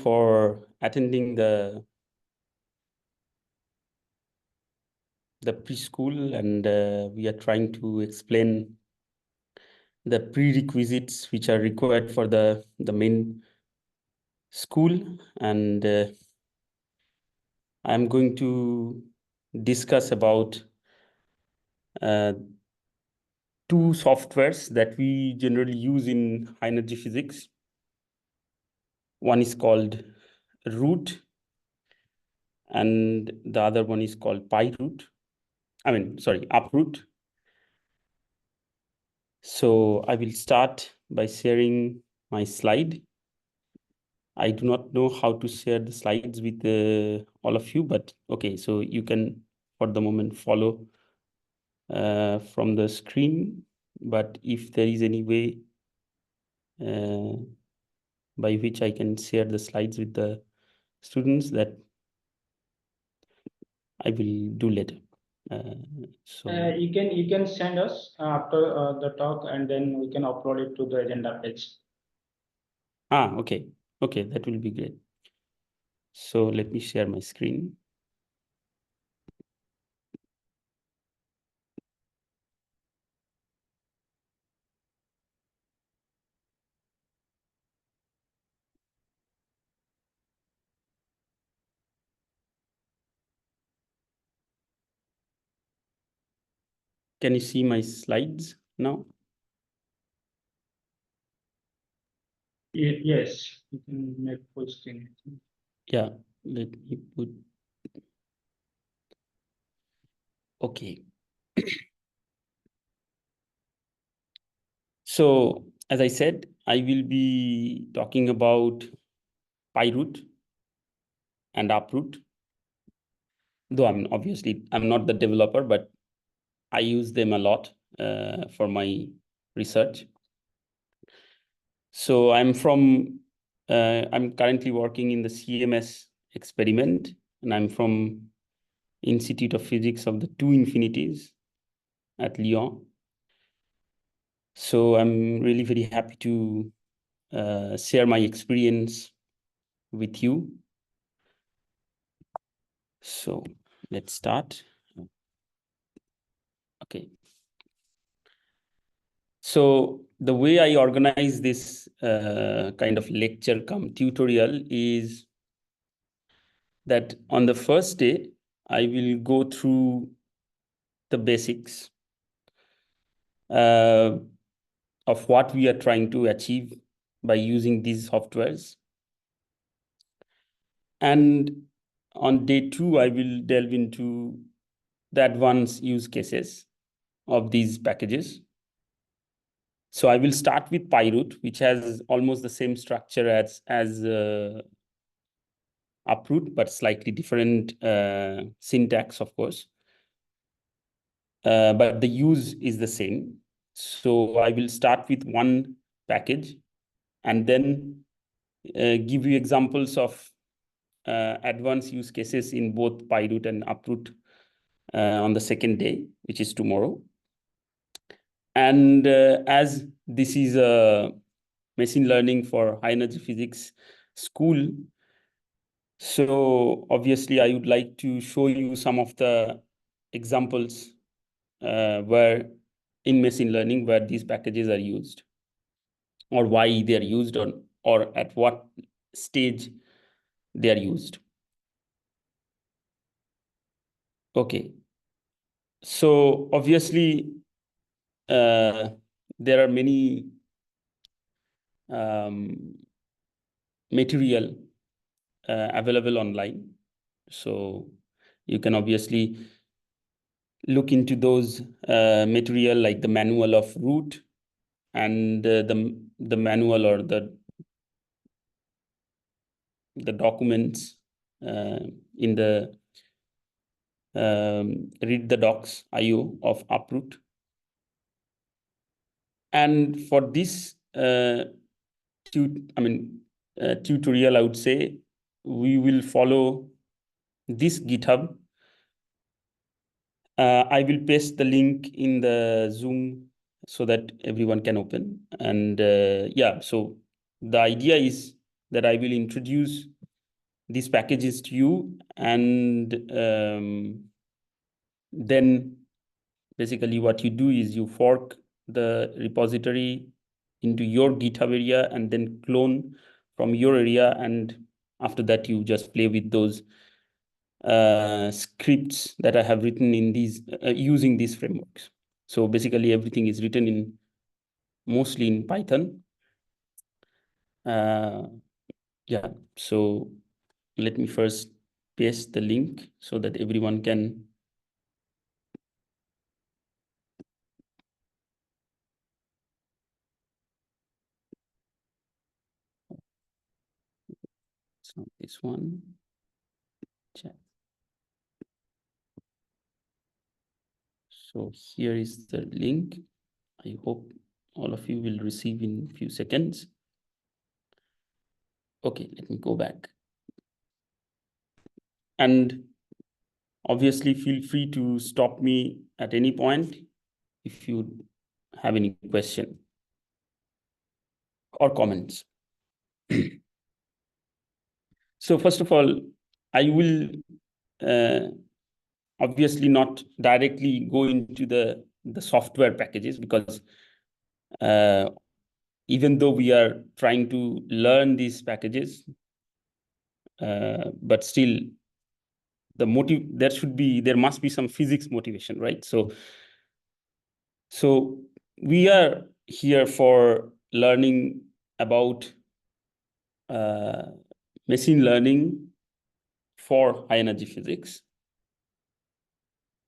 for attending the preschool, and we are trying to explain the prerequisites which are required for the main school. And I'm going to discuss about two softwares that we generally use in high energy physics. One is called ROOT, and the other one is called Uproot. So I will start by sharing my slide. I do not know how to share the slides with all of you, but okay, so you can, for the moment, follow from the screen. But if there is any way by which I can share the slides with the students, that I will do later. You can send us after the talk, and then we can upload it to the agenda page. Okay, that will be great. So let me share my screen. Can you see my slides now? Yes, you can make full screen. Yeah, let me put. Okay. So as I said, I will be talking about PyROOT and Uproot. Though I'm not the developer, but I use them a lot for my research. So I'm currently working in the CMS experiment, and I'm from Institute of Physics of the Two Infinities at Lyon. So I'm really very happy to share my experience with you. So let's start. Okay. So the way I organize this kind of lecture come tutorial is that on the first day, I will go through the basics of what we are trying to achieve by using these softwares. And on day 2, I will delve into the advanced use cases of these packages. So I will start with PyROOT, which has almost the same structure as Uproot, but slightly different syntax, of course. But the use is the same. So I will start with one package and then give you examples of advanced use cases in both PyROOT and Uproot on the second day, which is tomorrow. And as this is a machine learning for high energy physics school, so obviously I would like to show you some of the examples where in machine learning where these packages are used, or why they are used, or at what stage they are used. Okay. So obviously there are many material available online. So you can obviously look into those material, like the manual of root and the manual or the documents in the read the docs IO of Uproot. And for this tutorial, I would say we will follow this GitHub. I will paste the link in the Zoom so that everyone can open. And yeah, so the idea is that I will introduce these packages to you, and then basically what you do is you fork the repository into your GitHub area and then clone from your area, and after that you just play with those scripts that I have written in these using these frameworks. So basically everything is written in mostly in Python. Yeah, so let me first paste the link so that everyone can. It's not this one. Chat. So here is the link. I hope all of you will receive in a few seconds. Okay, let me go back. And obviously feel free to stop me at any point if you have any question or comments. So first of all, I will obviously not directly go into the software packages, because even though we are trying to learn these packages, but still the there must be some physics motivation, right? So we are here for learning about machine learning for high energy physics.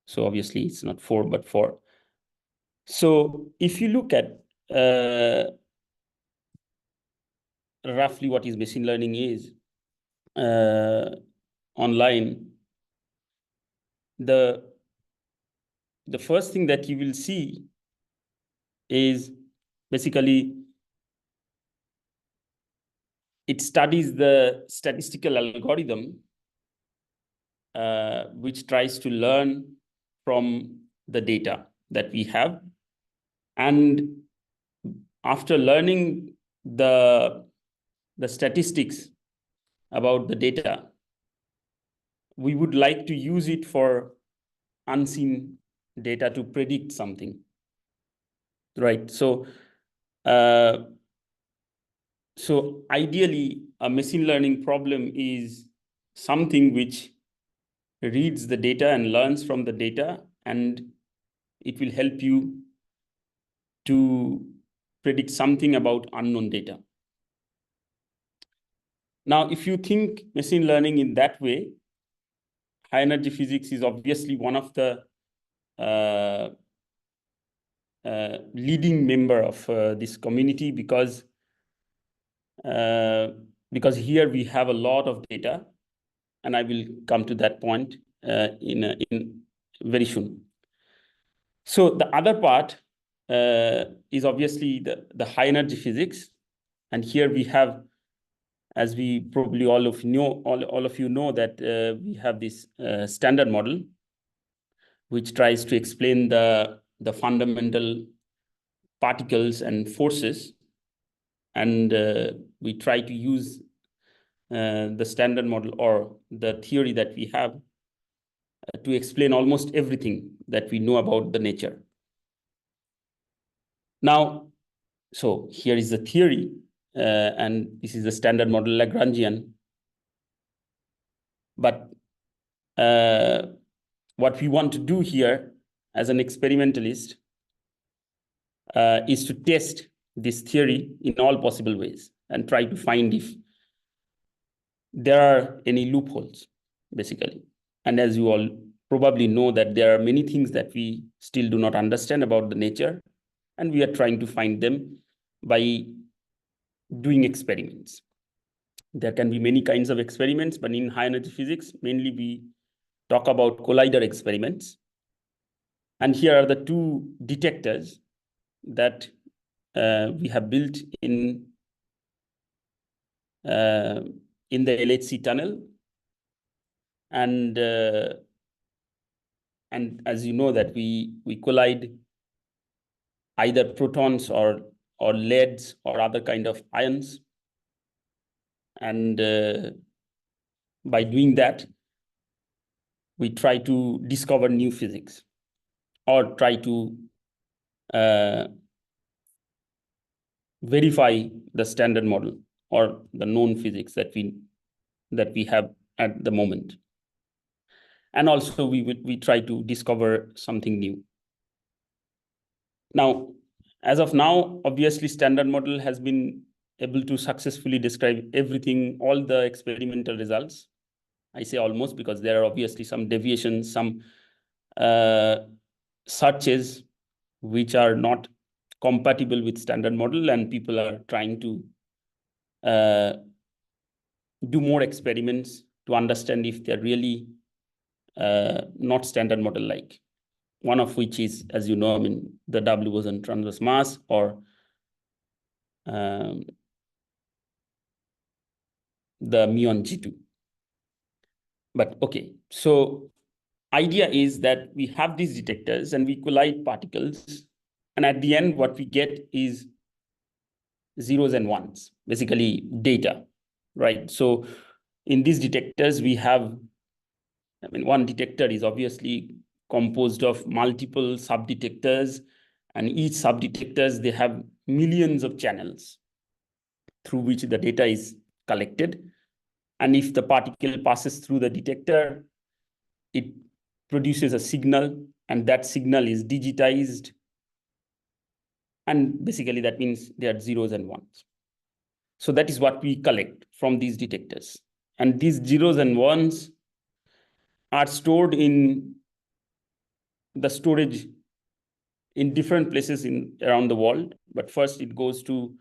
So obviously it's not for, but for. So if you look at roughly what is machine learning is online, the first thing that you will see is basically it studies the statistical algorithm which tries to learn from the data that we have. And after learning the statistics about the data, we would like to use it for unseen data to predict something, right? So ideally, a machine learning problem is something which reads the data and learns from the data, and it will help you to predict something about unknown data. Now, if you think machine learning in that way, high energy physics is obviously one of the leading member of this community, because here we have a lot of data, and I will come to that point in very soon. So the other part is obviously the high energy physics, and here we have, as we probably all of you know that we have this standard model which tries to explain the fundamental particles and forces, and we try to use the standard model or the theory that we have to explain almost everything that we know about the nature. Now, so here is the theory, and this is the standard model Lagrangian. But what we want to do here as an experimentalist is to test this theory in all possible ways and try to find if there are any loopholes, basically. And as you all probably know, that there are many things that we still do not understand about the nature, and we are trying to find them by doing experiments. There can be many kinds of experiments, but in high energy physics, mainly we talk about collider experiments. And here are the two detectors that we have built in the LHC tunnel. And as you know that we collide either protons or leads or other kind of ions. And by doing that, we try to discover new physics or try to verify the standard model or the known physics that we have at the moment. And also we try to discover something new. Now, as of now, obviously standard model has been able to successfully describe everything, all the experimental results. I say almost because there are obviously some deviations, some searches which are not compatible with standard model, and people are trying to do more experiments to understand if they're really not standard model like. One of which is, as you know, I mean, the W boson transverse mass, or the muon G2. But okay, so idea is that we have these detectors and we collide particles, and at the end what we get is zeros and ones, basically data, right? So in these detectors we have, I mean, one detector is obviously composed of multiple sub-detectors, and each sub-detectors, they have millions of channels through which the data is collected. And if the particle passes through the detector, it produces a signal, and that signal is digitized. And basically that means they are zeros and ones. So that is what we collect from these detectors. And these zeros and ones are stored in the storage in different places around the world. But first it goes to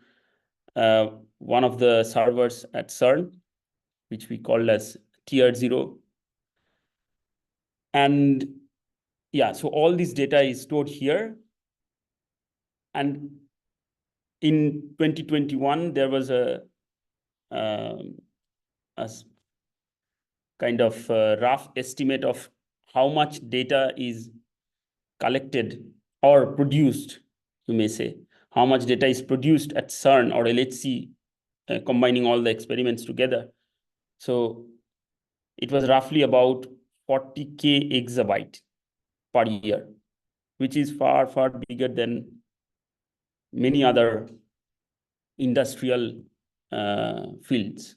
one of the servers at CERN, which we call as tier 0. And yeah, so all this data is stored here. And in 2021, there was a kind of rough estimate of how much data is collected or produced, you may say, how much data is produced at CERN or LHC, combining all the experiments together. So it was roughly about 40K exabyte per year, which is far, far bigger than many other industrial fields.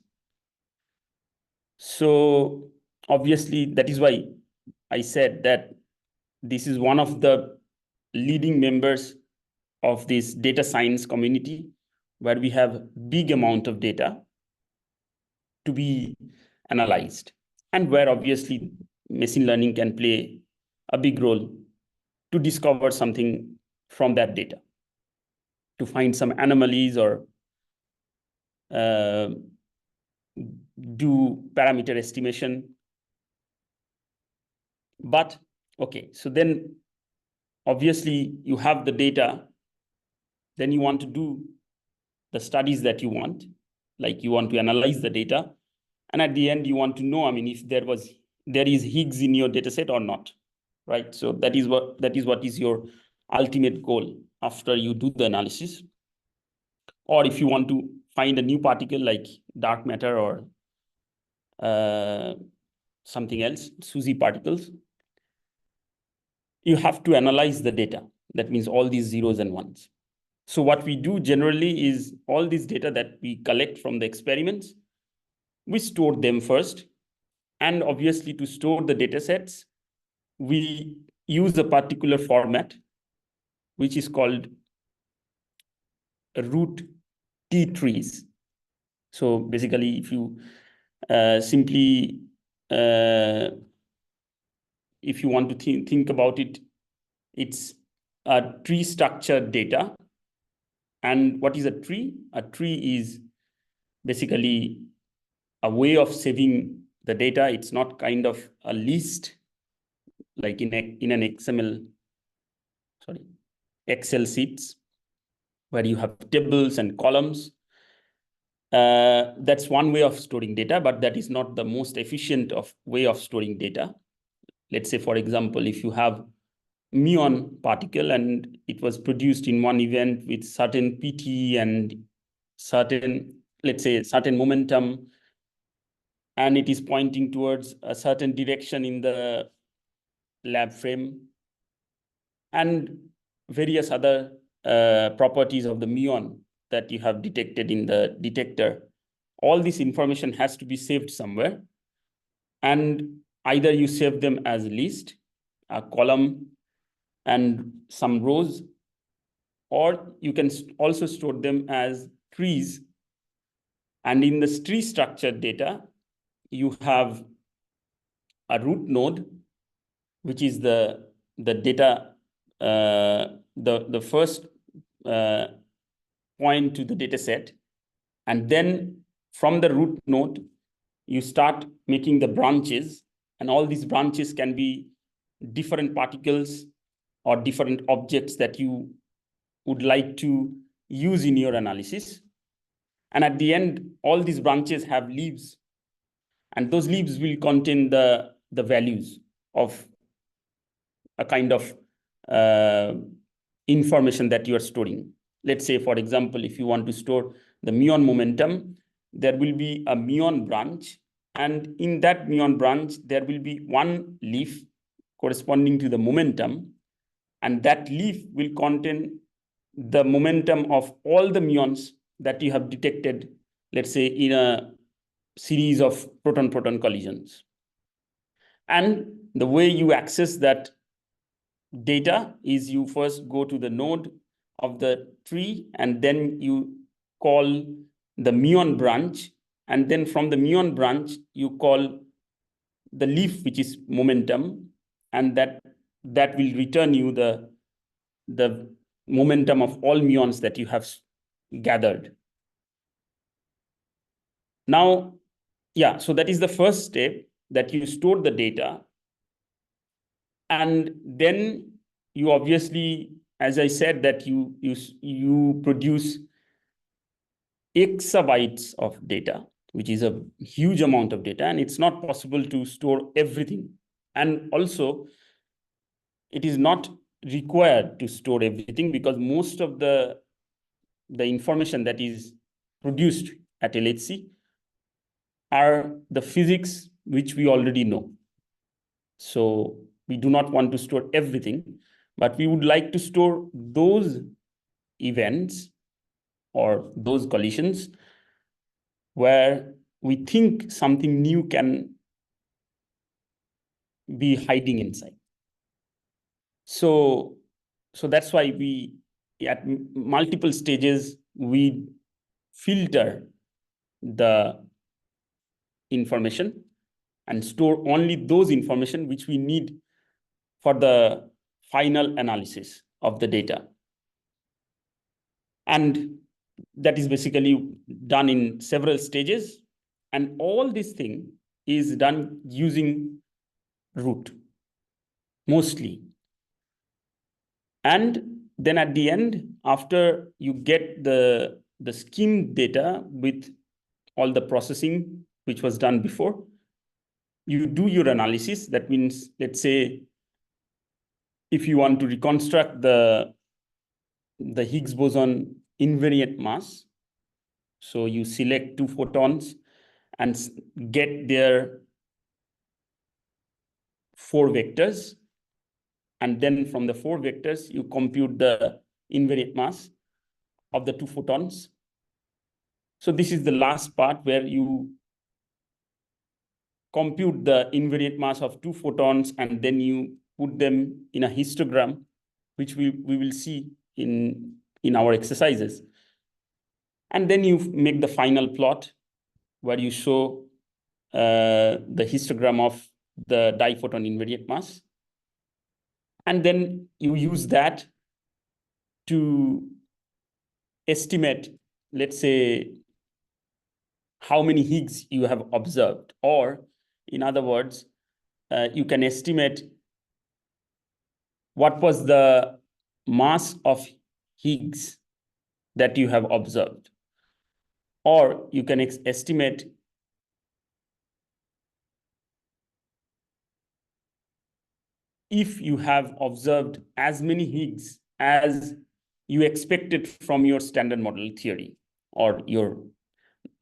So obviously, that is why I said that this is one of the leading members of this data science community, where we have big amount of data to be analyzed, and where obviously machine learning can play a big role to discover something from that data, to find some anomalies or do parameter estimation. But okay, so then obviously you have the data, then you want to do the studies that you want, like you want to analyze the data, and at the end you want to know, I mean, if there is Higgs in your data set or not, right? So that is what is your ultimate goal after you do the analysis. Or if you want to find a new particle like dark matter or something else, SUSY particles, you have to analyze the data. That means all these zeros and ones. So what we do generally is all this data that we collect from the experiments, we store them first. And obviously to store the data sets, we use a particular format, which is called ROOT TTrees. So basically, if you simply, if you want to think about it, it's a tree structured data. And what is a tree? A tree is basically a way of saving the data. It's not kind of a list like in an Excel sheets, where you have tables and columns. That's one way of storing data, but that is not the most efficient way of storing data. Let's say, for example, if you have muon particle and it was produced in one event with certain PT and certain, let's say, certain momentum, and it is pointing towards a certain direction in the lab frame, and various other properties of the muon that you have detected in the detector. All this information has to be saved somewhere, and either you save them as list, a column, and some rows, or you can also store them as trees. And in the tree structured data, you have a root node, which is the data, the first point to the data set. And then from the root node, you start making the branches, and all these branches can be different particles or different objects that you would like to use in your analysis. And at the end, all these branches have leaves, and those leaves will contain the values of a kind of information that you are storing. Let's say, for example, if you want to store the muon momentum, there will be a muon branch, and in that muon branch, there will be one leaf corresponding to the momentum, and that leaf will contain the momentum of all the muons that you have detected, let's say, in a series of proton-proton collisions. And the way you access that data is you first go to the node of the tree, and then you call the muon branch, and then from the muon branch, you call the leaf, which is momentum, and that will return you the momentum of all muons that you have gathered. Now, yeah, so that is the first step, that you store the data. And then you obviously, as I said, that you produce exabytes of data, which is a huge amount of data, and it's not possible to store everything. And also, it is not required to store everything, because most of the information that is produced at LHC are the physics which we already know. So we do not want to store everything, but we would like to store those events or those collisions where we think something new can be hiding inside. So that's why we, at multiple stages, we filter the information and store only those information which we need for the final analysis of the data. And that is basically done in several stages. And all this thing is done using root, mostly. And then at the end, after you get the scheme data with all the processing which was done before, you do your analysis. That means, let's say, if you want to reconstruct the Higgs boson invariant mass, so you select 2 photons and get their 4 vectors. And then from the 4 vectors, you compute the invariant mass of the 2 photons. So this is the last part where you compute the invariant mass of 2 photons, and then you put them in a histogram, which we will see in our exercises. And then you make the final plot where you show the histogram of the diphoton invariant mass. And then you use that to estimate, let's say, how many Higgs you have observed. Or in other words, you can estimate what was the mass of Higgs that you have observed. Or you can estimate if you have observed as many Higgs as you expected from your standard model theory or your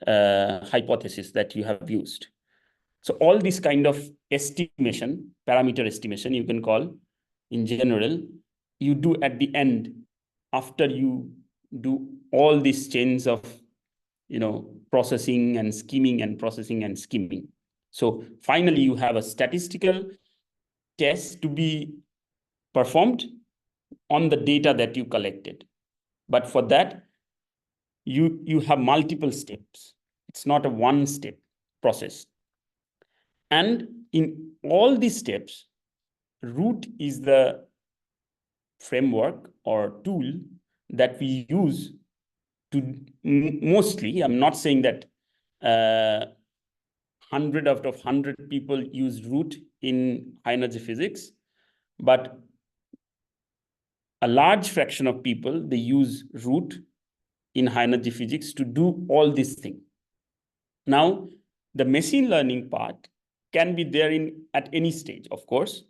hypothesis that you have used. So all this kind of estimation, parameter estimation, you can call in general, you do at the end after you do all these chains of, processing and scheming and processing and scheming. So finally, you have a statistical test to be performed on the data that you collected. But for that, you have multiple steps. It's not a one-step process. And in all these steps, Root is the framework or tool that we use to mostly, I'm not saying that 100 out of 100 people use Root in high energy physics, but a large fraction of people, they use Root in high energy physics to do all these things. Now, the machine learning part can be there at any stage, of course.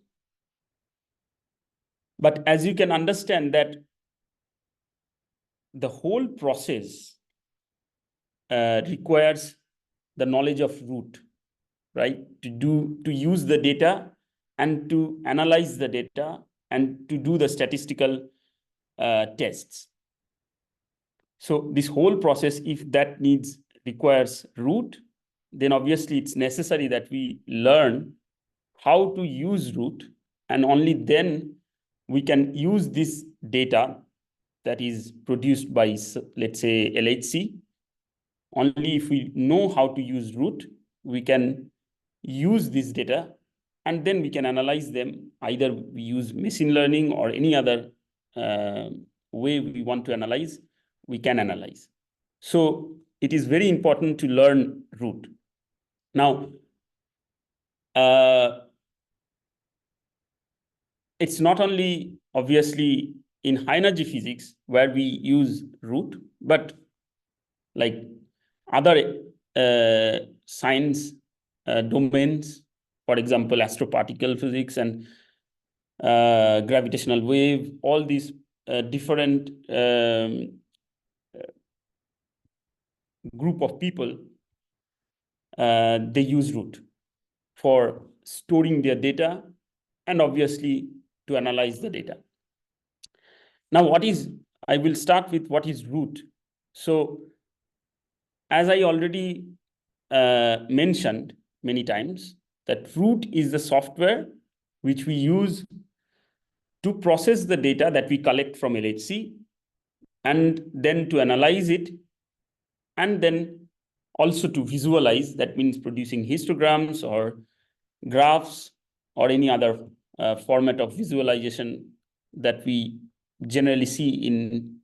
But as you can understand that the whole process requires the knowledge of Root, right? To use the data and to analyze the data and to do the statistical tests. So this whole process, if that requires Root, then obviously it's necessary that we learn how to use Root, and only then we can use this data that is produced by, let's say, LHC. Only if we know how to use Root, we can use this data, and then we can analyze them. Either we use machine learning or any other way we want to analyze, we can analyze. So it is very important to learn Root. Now, it's not only obviously in high energy physics where we use Root, but like other science domains, for example, astroparticle physics and gravitational wave, all these different group of people, they use Root for storing their data and obviously to analyze the data. Now, I will start with what is Root. So as I already mentioned many times, that Root is the software which we use to process the data that we collect from LHC and then to analyze it, and then also to visualize. That means producing histograms or graphs or any other format of visualization that we generally see in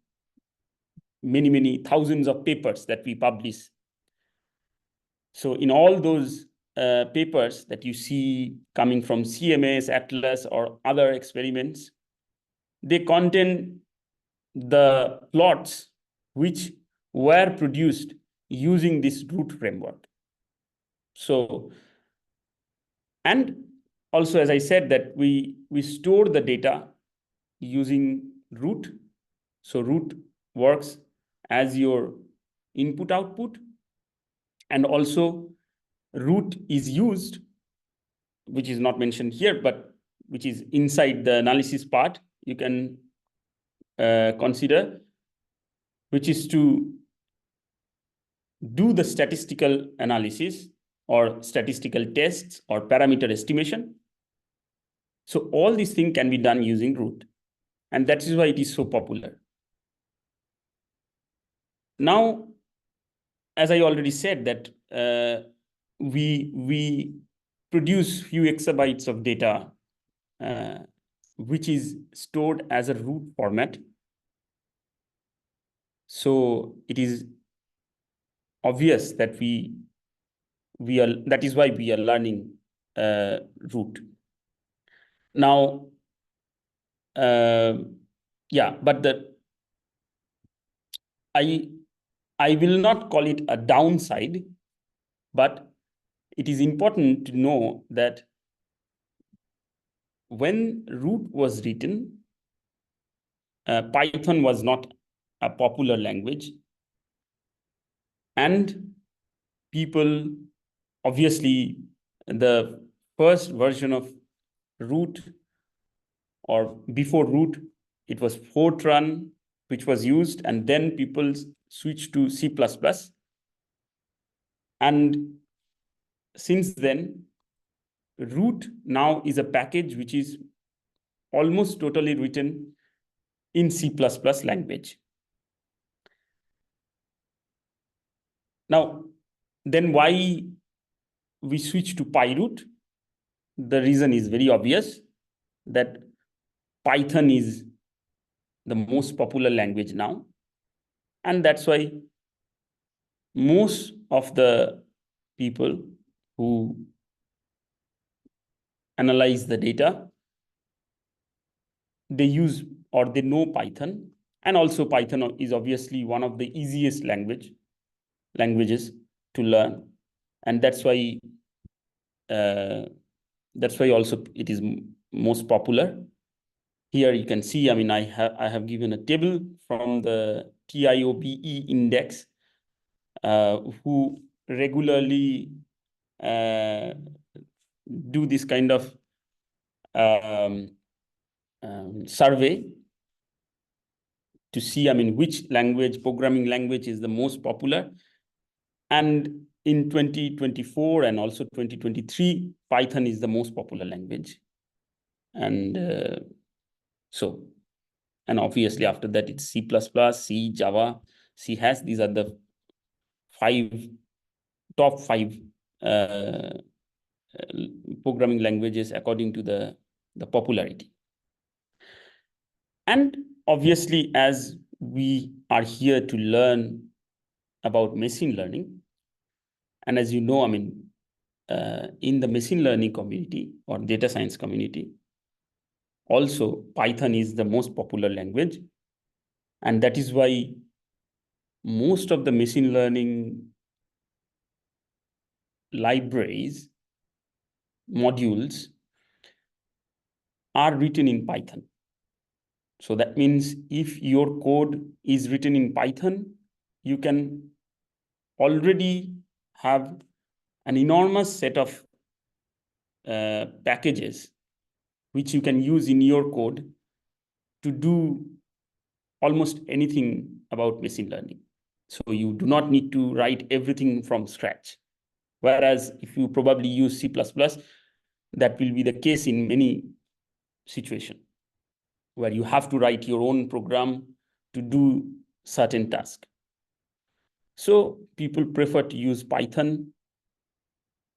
many, many thousands of papers that we publish. So in all those papers that you see coming from CMS, Atlas, or other experiments, they contain the plots which were produced using this Root framework. So, and also, as I said, that we store the data using Root. So Root works as your input-output, and also Root is used, which is not mentioned here, but which is inside the analysis part, you can consider, which is to do the statistical analysis or statistical tests or parameter estimation. So all these things can be done using Root, and that is why it is so popular. Now, as I already said, that we produce few exabytes of data, which is stored as a Root format. So it is obvious that that is why we are learning Root. Now, yeah, but I will not call it a downside, but it is important to know that when Root was written, Python was not a popular language, and people obviously the first version of root, or before root, it was Fortran, which was used, and then people switched to C++. And since then, root now is a package which is almost totally written in C++ language. Now, then why we switch to PyROOT? The reason is very obvious, that Python is the most popular language now. And that's why most of the people who analyze the data, they use or they know Python. And also Python is obviously one of the easiest languages to learn. And that's why also it is most popular. Here you can see, I mean, I have given a table from the IOPB index, who regularly do this kind of survey to see, I mean, which programming language is the most popular. And in 2024 and also 2023, Python is the most popular language. And and obviously after that, it's C++, C, Java, C has. These are the top five programming languages according to the popularity. And obviously, as we are here to learn about machine learning, and as you know, I mean, in the machine learning community or data science community, also Python is the most popular language. And that is why most of the machine learning libraries, modules are written in Python. So that means if your code is written in Python, you can already have an enormous set of packages which you can use in your code to do almost anything about machine learning. So you do not need to write everything from scratch. Whereas if you probably use C++, that will be the case in many situations where you have to write your own program to do certain tasks. So people prefer to use Python,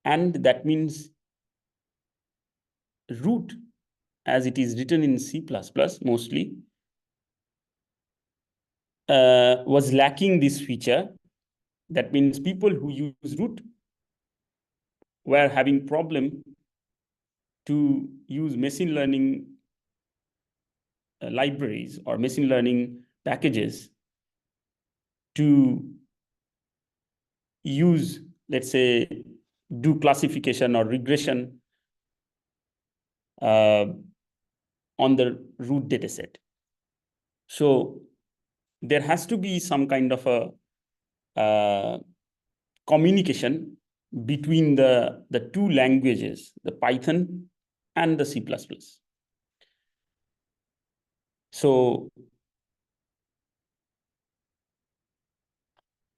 and that means root, as it is written in C++ mostly, was lacking this feature. That means people who use root were having problem to use machine learning libraries or machine learning packages to use, let's say, do classification or regression on the root dataset. So there has to be some kind of a communication between the two languages, the Python and the C++. So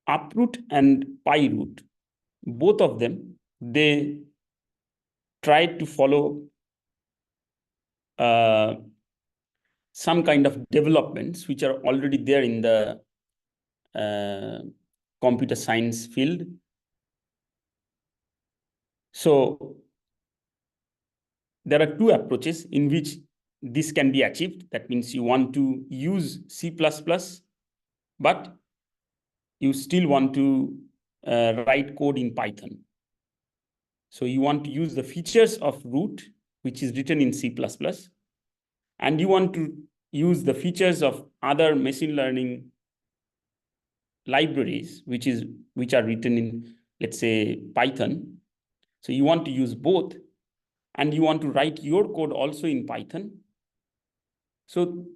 Uproot and PyROOT, both of them, they tried to follow some kind of developments which are already there in the computer science field. So there are two approaches in which this can be achieved. That means you want to use C++, but you still want to write code in Python. So you want to use the features of root, which is written in C++, and you want to use the features of other machine learning libraries, which are written in, let's say, Python. So you want to use both, and you want to write your code also in Python. So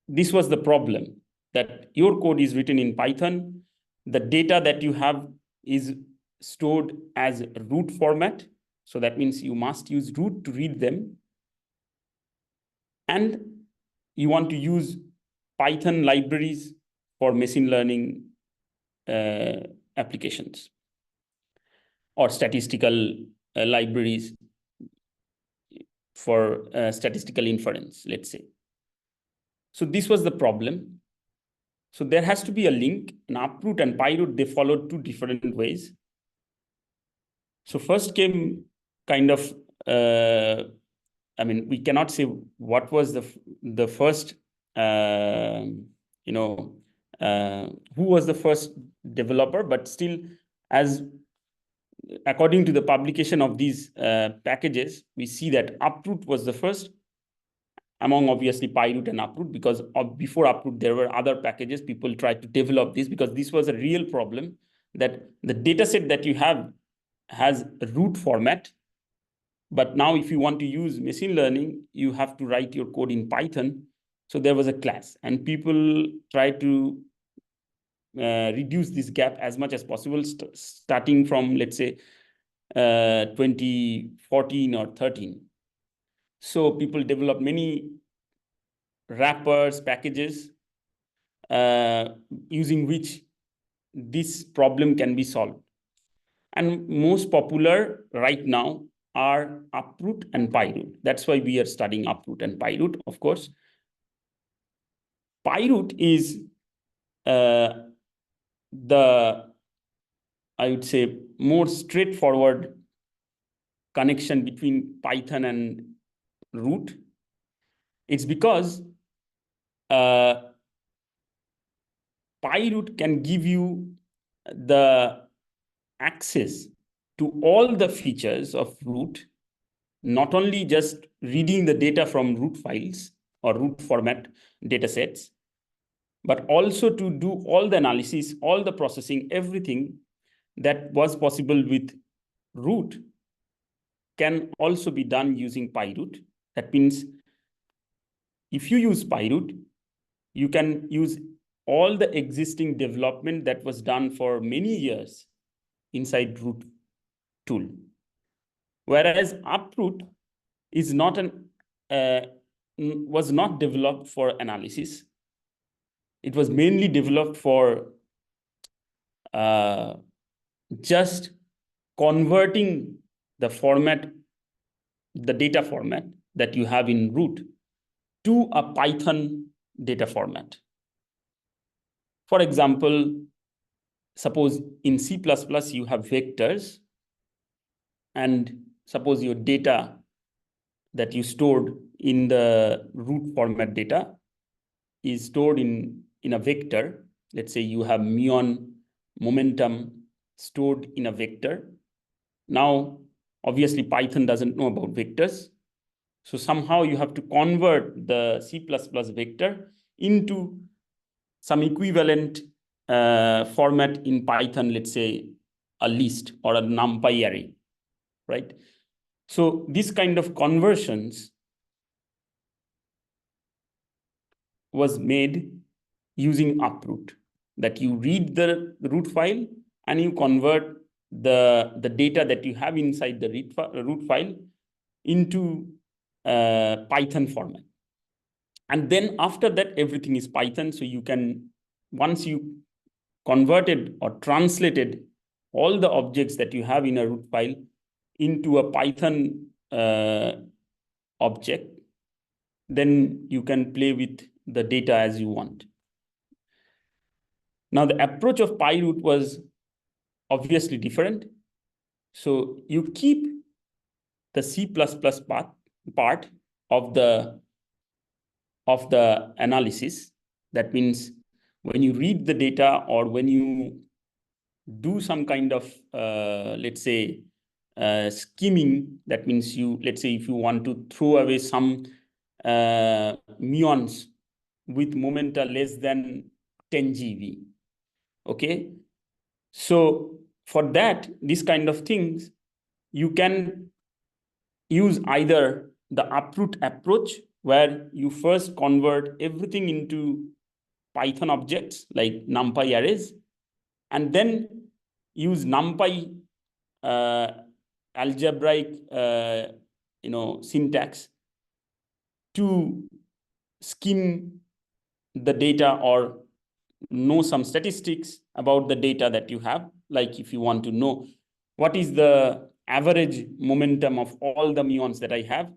this was the problem, that your code is written in Python. The data that you have is stored as root format, So that means you must use root to read them. And you want to use Python libraries for machine learning applications or statistical libraries for statistical inference, let's say. So this was the problem. So there has to be a link. And Uproot and PyROOT, they followed two different ways. So first came kind of, I mean, we cannot say what was the first, who was the first developer, but still, as according to the publication of these packages, we see that Uproot was the first among obviously PyROOT and Uproot, because before Uproot, there were other packages. People tried to develop this because this was a real problem, that the dataset that you have has a root format. But now if you want to use machine learning, you have to write your code in Python. So there was a clash, and people tried to reduce this gap as much as possible, starting from, let's say, 2014 or 13. So people developed many wrappers, packages, using which this problem can be solved. And most popular right now are Uproot and PyROOT. That's why we are studying Uproot and PyROOT, of course. PyROOT is I would say, more straightforward connection between Python and root. It's because PyROOT can give you the access to all the features of root, not only just reading the data from root files or root format datasets, but also to do all the analysis, all the processing, everything that was possible with root can also be done using PyROOT. That means if you use PyROOT, you can use all the existing development that was done for many years inside root tool. Whereas Uproot is not was not developed for analysis. It was mainly developed for just converting the format, the data format that you have in root to a Python data format. For example, suppose in C++ you have vectors, and suppose your data that you stored in the root format data is stored in a vector. Let's say you have muon momentum stored in a vector. Now, obviously, Python doesn't know about vectors. So somehow you have to convert the C++ vector into some equivalent format in Python, let's say a list or a NumPy array, right? So this kind of conversions was made using Uproot, that you read the root file and you convert the data that you have inside the root file into Python format. And then after that, everything is Python. So you can, once you converted or translated all the objects that you have in a root file into a Python object, then you can play with the data as you want. Now, the approach of PyROOT was obviously different. So you keep the C++ part of the analysis. That means when you read the data or when you do some kind of, let's say, skimming, that means you, let's say, if you want to throw away some muons with momenta less than 10 GeV, okay? So for that, this kind of things, you can use either the Uproot approach, where you first convert everything into Python objects like NumPy arrays, and then use NumPy algebraic, syntax to skim the data or know some statistics about the data that you have. Like if you want to know what is the average momentum of all the muons that I have.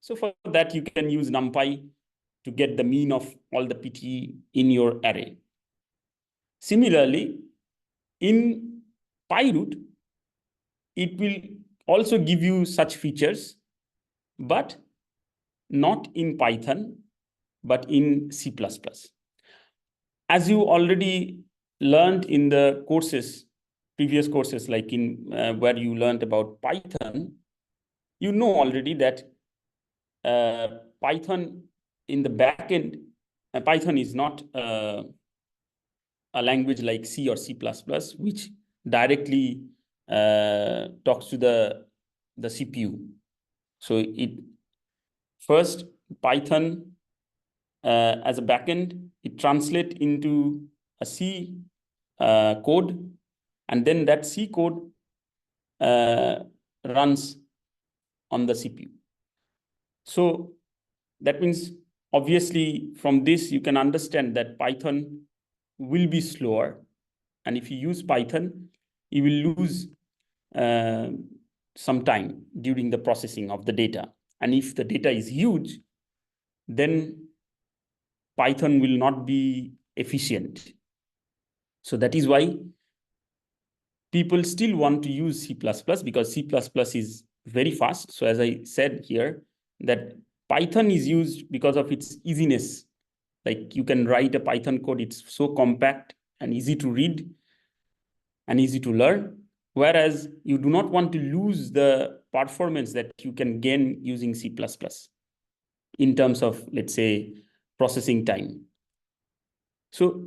So for that, you can use NumPy to get the mean of all the PT in your array. Similarly, in PyROOT, it will also give you such features, but not in Python, but in C++. As you already learned in the courses, previous courses, like in where you learned about Python, you know already that Python in the backend, Python is not a language like C or C++, which directly talks to the CPU. So it first Python as a backend, it translates into a C code, and then that C code runs on the CPU. So that means obviously from this you can understand that Python will be slower, and if you use Python, you will lose some time during the processing of the data. And if the data is huge, then Python will not be efficient. So that is why people still want to use C++ because C++ is very fast. So as I said here, that Python is used because of its easiness. Like you can write a Python code, it's so compact and easy to read and easy to learn. Whereas you do not want to lose the performance that you can gain using C++ in terms of, let's say, processing time. So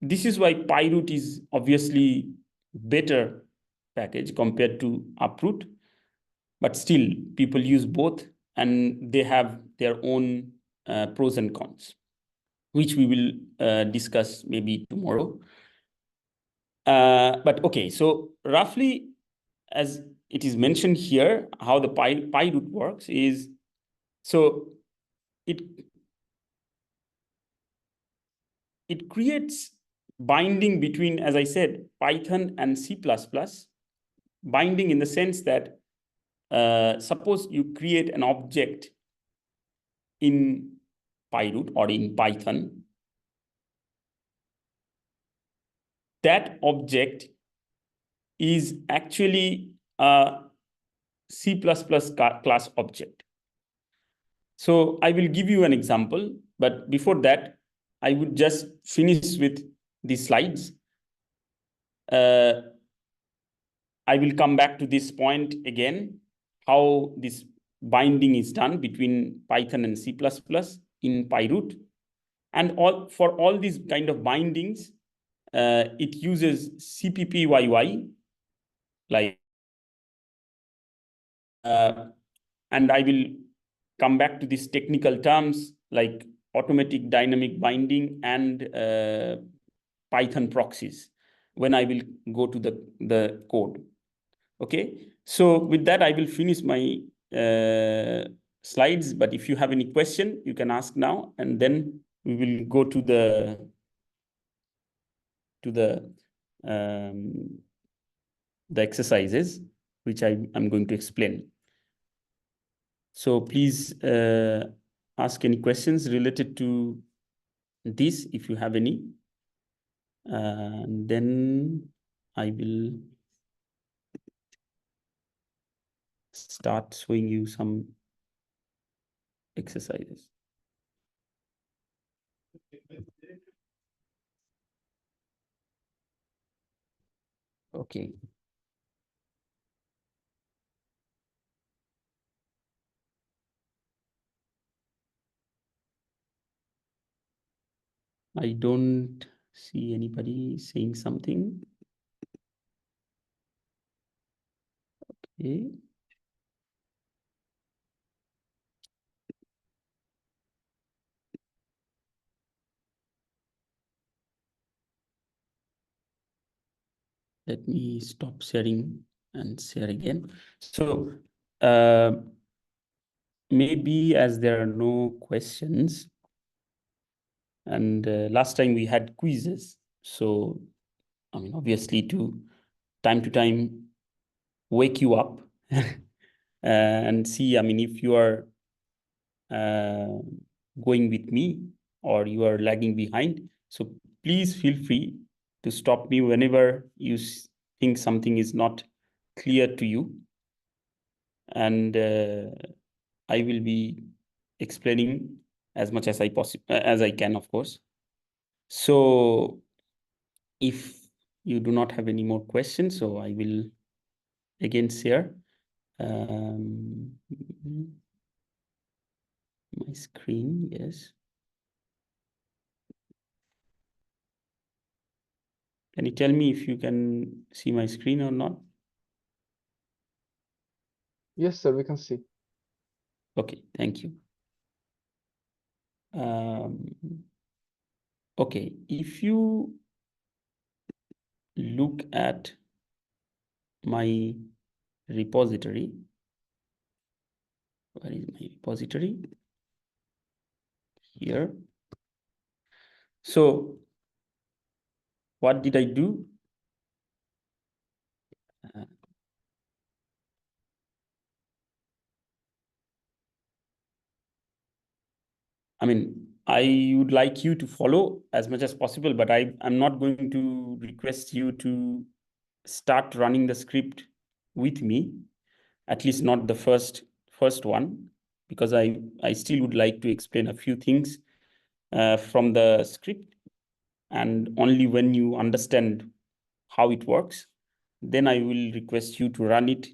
this is why PyROOT is obviously better package compared to Uproot, but still people use both and they have their own pros and cons, which we will discuss maybe tomorrow. But okay, so roughly as it is mentioned here, how the PyROOT works is, so it creates binding between, as I said, Python and C++, binding in the sense that suppose you create an object in PyROOT or in Python, that object is actually a C++ class object. So I will give you an example, but before that, I would just finish with these slides. I will come back to this point again, how this binding is done between Python and C++ in PyROOT. And for all these kind of bindings, it uses CPPYY, like, and I will come back to these technical terms like automatic dynamic binding and Python proxies when I will go to the code. Okay, so with that, I will finish my slides, but if you have any question, you can ask now, and then we will go to the exercises, which I'm going to explain. So please ask any questions related to this if you have any. And then I will start showing you some exercises. Okay. I don't see anybody saying something. Okay. Let me stop sharing and share again. So maybe as there are no questions, and last time we had quizzes. So, I mean, obviously to time wake you up and see, I mean, if you are going with me or you are lagging behind. So please feel free to stop me whenever you think something is not clear to you. And I will be explaining as much as I can, of course. So if you do not have any more questions, so I will again share my screen. Yes. Can you tell me if you can see my screen or not? Yes, sir, we can see. Okay, thank you. Okay, if you look at my repository, where is my repository? Here. So what did I do? I mean, I would like you to follow as much as possible, but I'm not going to request you to start running the script with me, at least not the first one, because I still would like to explain a few things from the script, and only when you understand how it works, then I will request you to run it.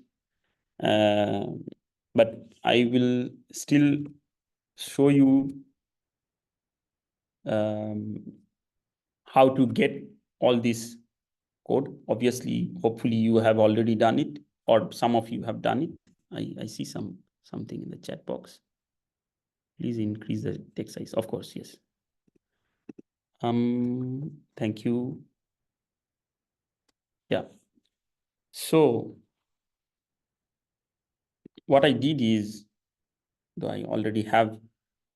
But I will still show you how to get all this code. Obviously, hopefully you have already done it, or some of you have done it. I see something in the chat box. Please increase the text size. Of course, yes. Thank you. Yeah. So what I did is, though I already have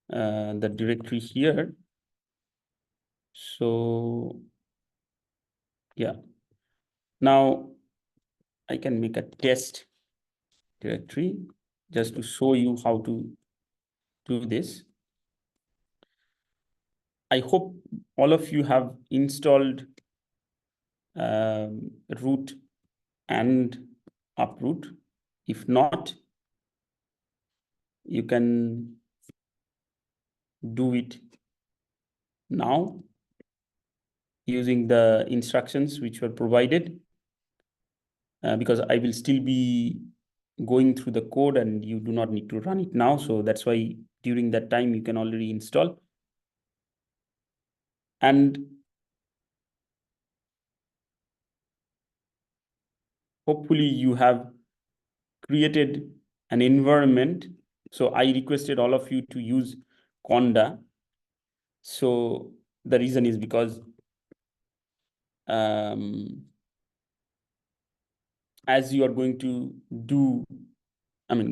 the directory here. So yeah. Now I can make a test directory just to show you how to do this. I hope all of you have installed root and uproot. If not, you can do it now using the instructions which were provided, because I will still be going through the code and you do not need to run it now. So that's why during that time you can already install. And hopefully you have created an environment. So I requested all of you to use conda. So the reason is because as you are going to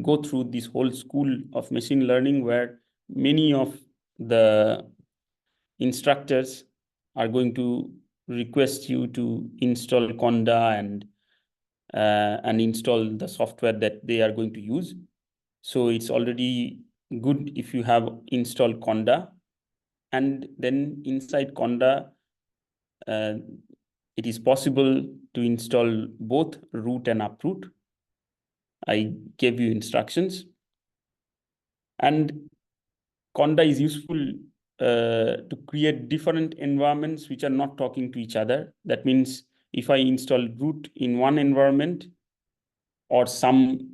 go through this whole school of machine learning, where many of the instructors are going to request you to install conda and install the software that they are going to use. So it's already good if you have installed conda, and then inside conda, it is possible to install both root and uproot. I gave you instructions, and conda is useful to create different environments which are not talking to each other. That means if I install root in one environment, or some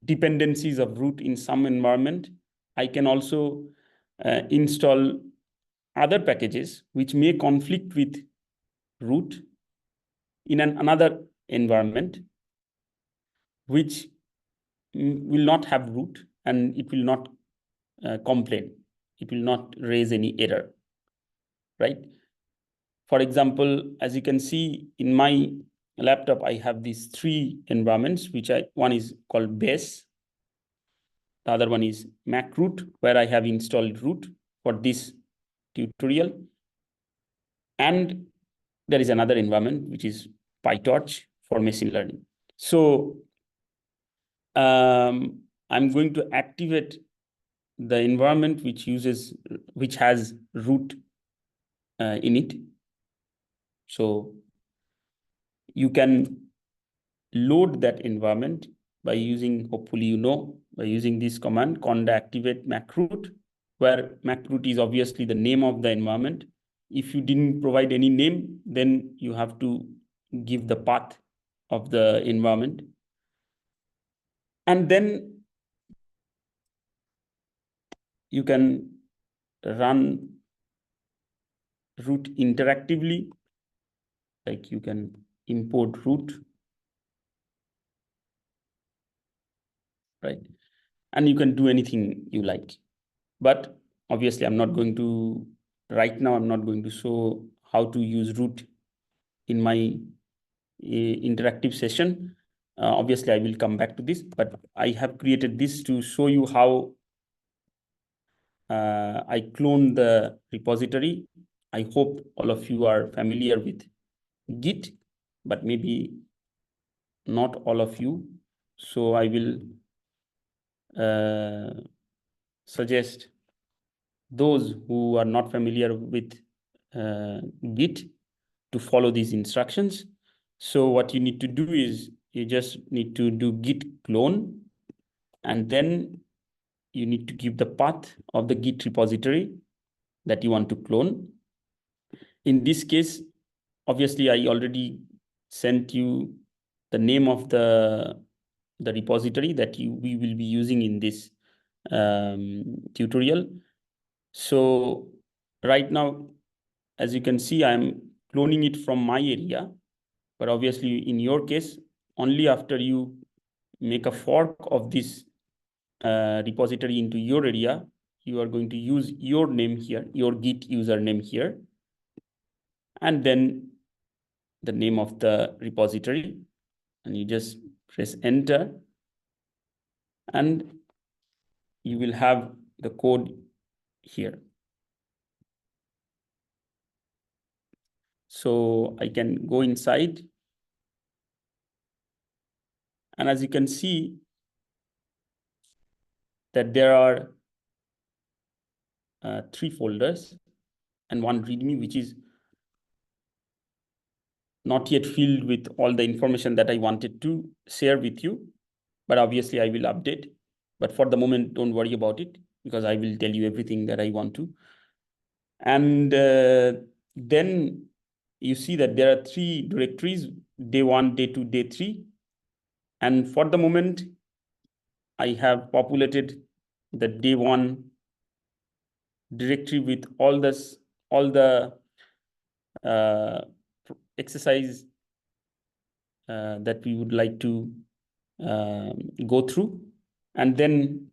dependencies of root in some environment, I can also install other packages which may conflict with root in another environment, which will not have root, and it will not complain. It will not raise any error, right? For example, as you can see in my laptop, I have these 3 environments, one is called base. The other one is MacRoot, where I have installed root for this tutorial. And there is another environment, which is PyTorch for machine learning. So I'm going to activate the environment which has root in it. So you can load that environment by using, hopefully by using this command, conda activate macroot, where macroot is obviously the name of the environment. If you didn't provide any name, then you have to give the path of the environment. And then you can run root interactively, like you can import root, right? And you can do anything you like. But obviously, right now, I'm not going to show how to use root in my interactive session. Obviously, I will come back to this, but I have created this to show you how I clone the repository. I hope all of you are familiar with Git, but maybe not all of you. So I will suggest those who are not familiar with Git to follow these instructions. So what you need to do is you just need to do git clone, and then you need to give the path of the Git repository that you want to clone. In this case, obviously, I already sent you the name of the repository that we will be using in this tutorial. So right now, as you can see, I'm cloning it from my area, but obviously in your case, only after you make a fork of this repository into your area, you are going to use your name here, your Git username here, and then the name of the repository, and you just press enter, and you will have the code here. So I can go inside, and as you can see that there are 3 folders and 1 README, which is not yet filled with all the information that I wanted to share with you, but obviously I will update. But for the moment, don't worry about it, because I will tell you everything that I want to. And then you see that there are 3 directories, day 1, day 2, day 3. And for the moment, I have populated the day 1 directory with all the exercise that we would like to go through. And then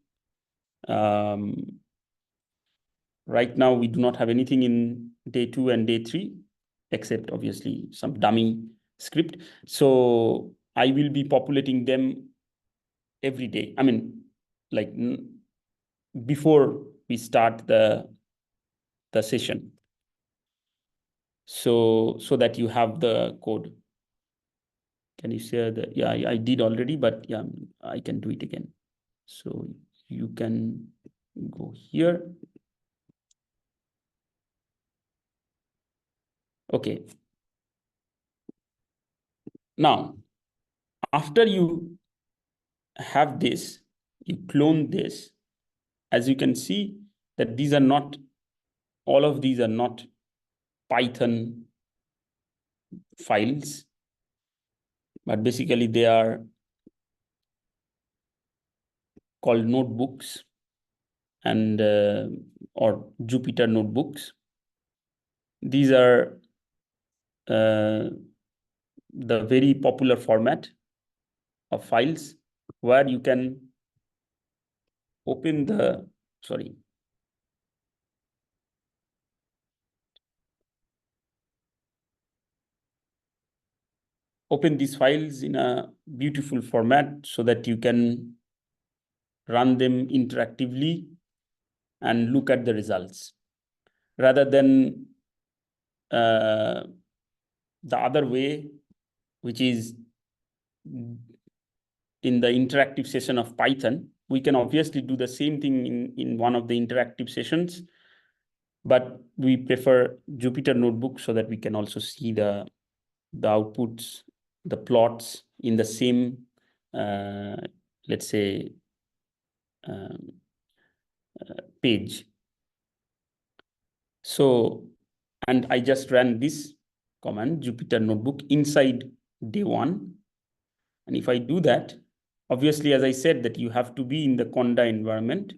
right now we do not have anything in day 2 and day 3, except obviously some dummy script. So I will be populating them every day. I mean, like before we start the session. So that you have the code. Can you share the, yeah, I did already, but yeah, I can do it again. So you can go here. Okay. Now, after you have this, you clone this, as you can see that these are not, all of these are not Python files, but basically they are called notebooks and or Jupyter notebooks. These are the very popular format of files where you can open the, sorry. open these files in a beautiful format so that you can run them interactively and look at the results, rather than the other way, which is in the interactive session of Python. We can obviously do the same thing in one of the interactive sessions, but we prefer Jupyter Notebook so that we can also see the outputs, the plots in the same, let's say, page. So, and I just ran this command, Jupyter Notebook, inside day one. And if I do that, obviously, as I said, that you have to be in the conda environment.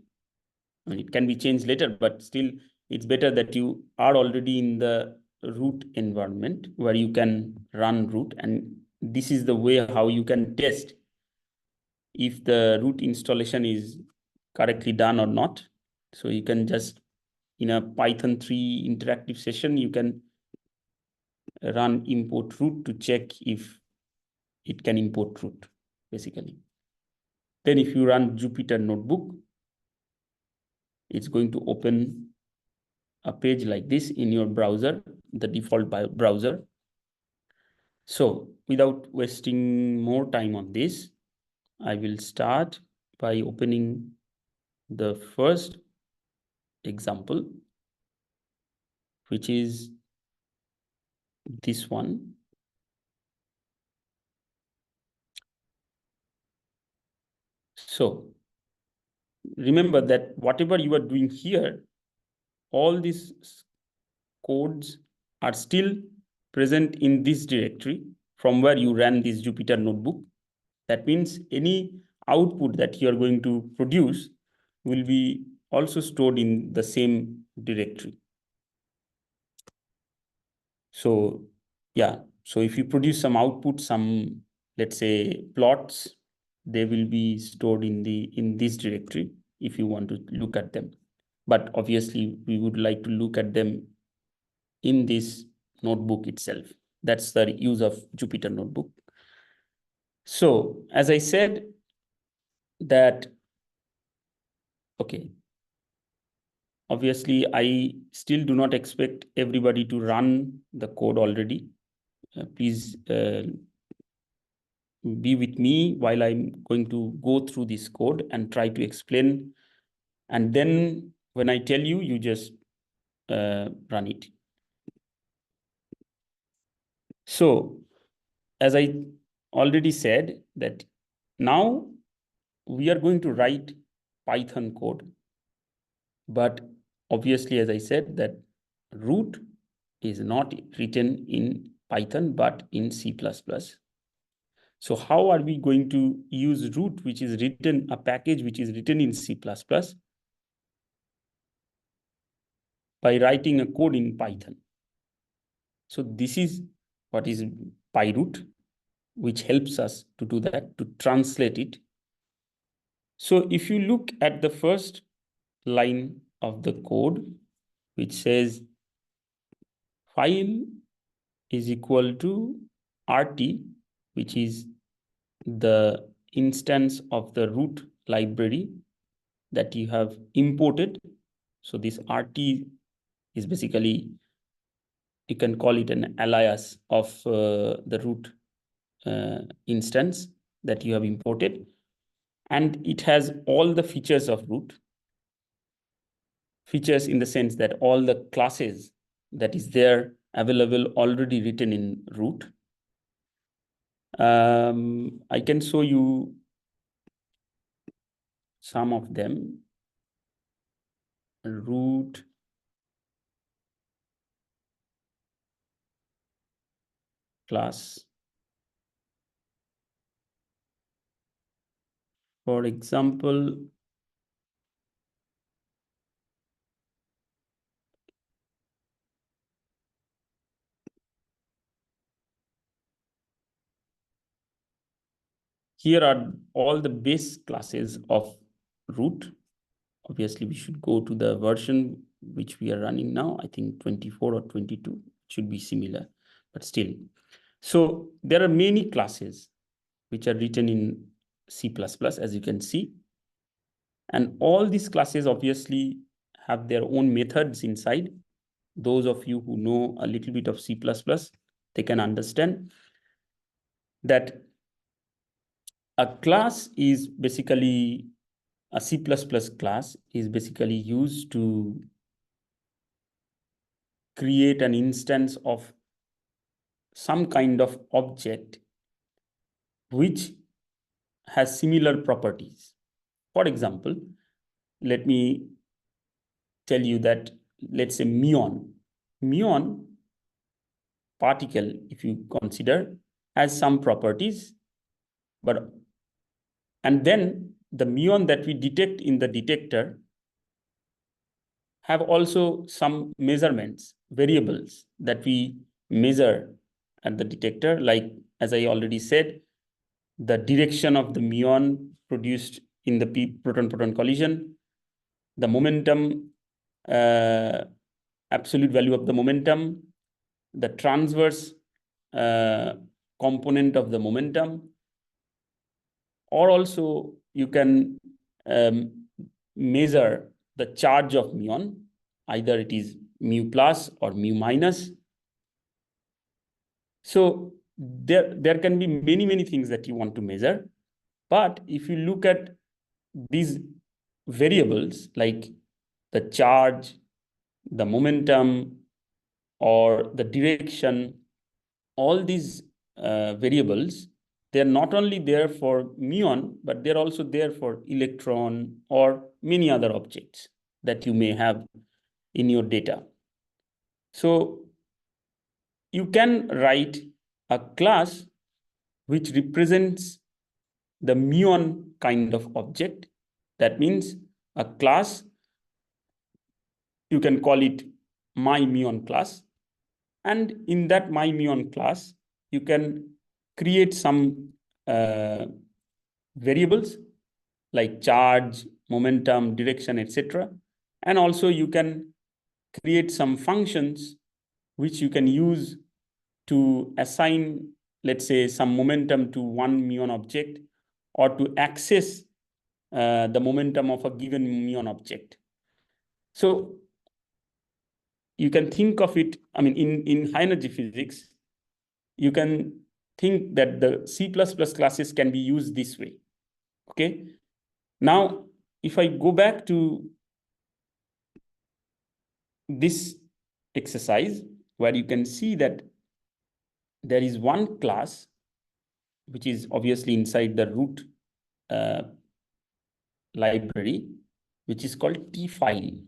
I mean, it can be changed later, but still it's better that you are already in the root environment where you can run root. And this is the way how you can test if the root installation is correctly done or not. So you can just, in a Python 3 interactive session, you can run import root to check if it can import root, basically. Then if you run Jupyter Notebook, it's going to open a page like this in your browser, the default browser. So without wasting more time on this, I will start by opening the first example, which is this one. So remember that whatever you are doing here, all these codes are still present in this directory from where you ran this Jupyter Notebook. That means any output that you are going to produce will be also stored in the same directory. So yeah, so if you produce some output, some, let's say, plots, they will be stored in this directory if you want to look at them. But obviously, we would like to look at them in this notebook itself. That's the use of Jupyter Notebook. So as I said that, okay, obviously, I still do not expect everybody to run the code already. Please be with me while I'm going to go through this code and try to explain. And then when I tell you, you just run it. So as I already said, that now we are going to write Python code. But obviously, as I said, that root is not written in Python, but in C++. So how are we going to use root, which is written, a package which is written in C++, by writing a code in Python? So this is what is PyROOT, which helps us to do that, to translate it. So if you look at the first line of the code, which says file is equal to RT, which is the instance of the root library that you have imported. So this RT is basically, you can call it an alias of the root instance that you have imported. And it has all the features of root. Features in the sense that all the classes that is there available already written in root. I can show you some of them. Root class. For example, here are all the base classes of root. Obviously, we should go to the version which we are running now. I think 24 or 22 should be similar, but still. So there are many classes which are written in C++, as you can see. And all these classes obviously have their own methods inside. Those of you who know a little bit of C++, they can understand that a class is basically, a C++ class is basically used to create an instance of some kind of object which has similar properties. For example, let me tell you that, let's say muon particle, if you consider, has some properties, and then the muon that we detect in the detector have also some measurements, variables that we measure at the detector, like, as I already said, the direction of the muon produced in the proton-proton collision, the momentum, absolute value of the momentum, the transverse component of the momentum, or also you can measure the charge of muon, either it is mu plus or mu minus. So there can be many things that you want to measure. But if you look at these variables like the charge, the momentum, or the direction, all these variables, they're not only there for muon, but they're also there for electron or many other objects that you may have in your data. So you can write a class which represents the muon kind of object. That means a class, you can call it my muon class. And in that my muon class, you can create some variables like charge, momentum, direction, etc. And also you can create some functions which you can use to assign, let's say, some momentum to one muon object, or to access the momentum of a given muon object. So you can think of it, I mean, in high energy physics, you can think that the C++ classes can be used this way. Okay. Now, if I go back to this exercise, where you can see that there is one class which is obviously inside the root library, which is called tfile.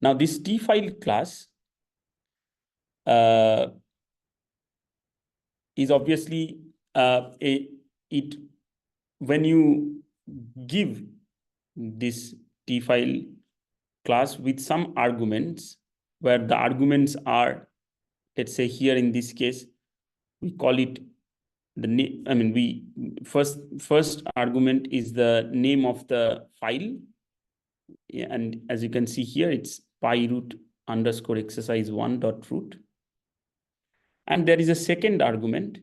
Now, this tfile class is obviously when you give this tfile class with some arguments, where the arguments are, let's say here in this case, we call it the name. I mean, we first argument is the name of the file. Yeah, and as you can see here, it's PyROOT _ exercise 1.root. And there is a second argument,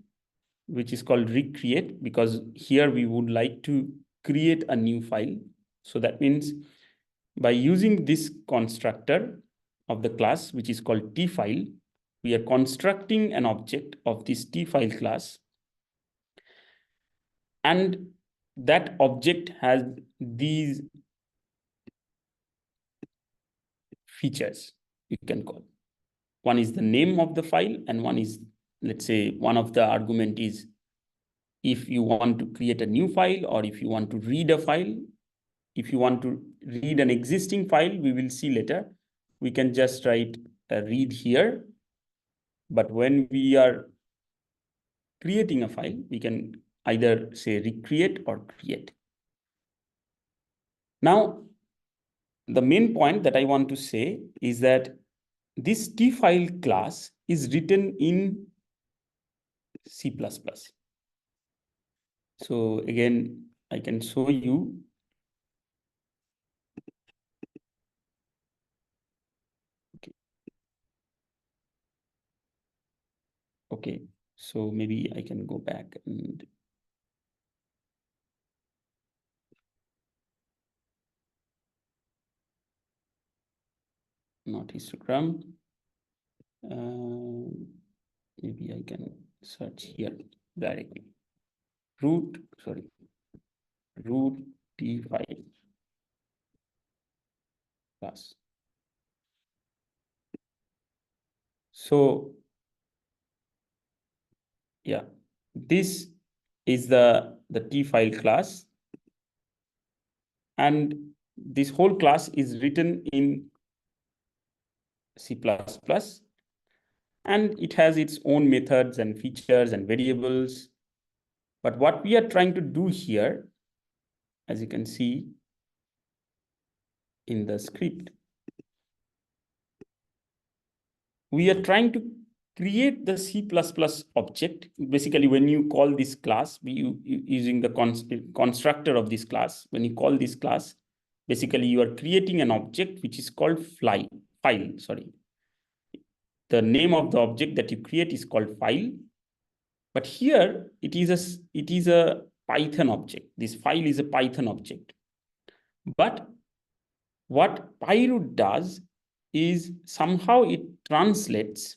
which is called recreate, because here we would like to create a new file. So that means by using this constructor of the class, which is called tfile, we are constructing an object of this tfile class. And that object has these features, you can call. One is the name of the file, and one is, let's say, one of the argument is if you want to create a new file, or if you want to read a file. If you want to read an existing file, we will see later, we can just write a read here. But when we are creating a file, we can either say recreate or create. Now, the main point that I want to say is that this tfile class is written in C++. So again, I can show you. Okay. So maybe I can go back and not histogram. Maybe I can search here directly. Root T file class. So yeah, this is the T file class, and this whole class is written in C++, and it has its own methods and features and variables. But what we are trying to do here, as you can see in the script, we are trying to create the C++ object. Basically, when you call this class, using the constructor of this class, when you call this class, basically you are creating an object which is called file. The name of the object that you create is called file. But here it is a Python object. This file is a Python object. But what PyROOT does is somehow it translates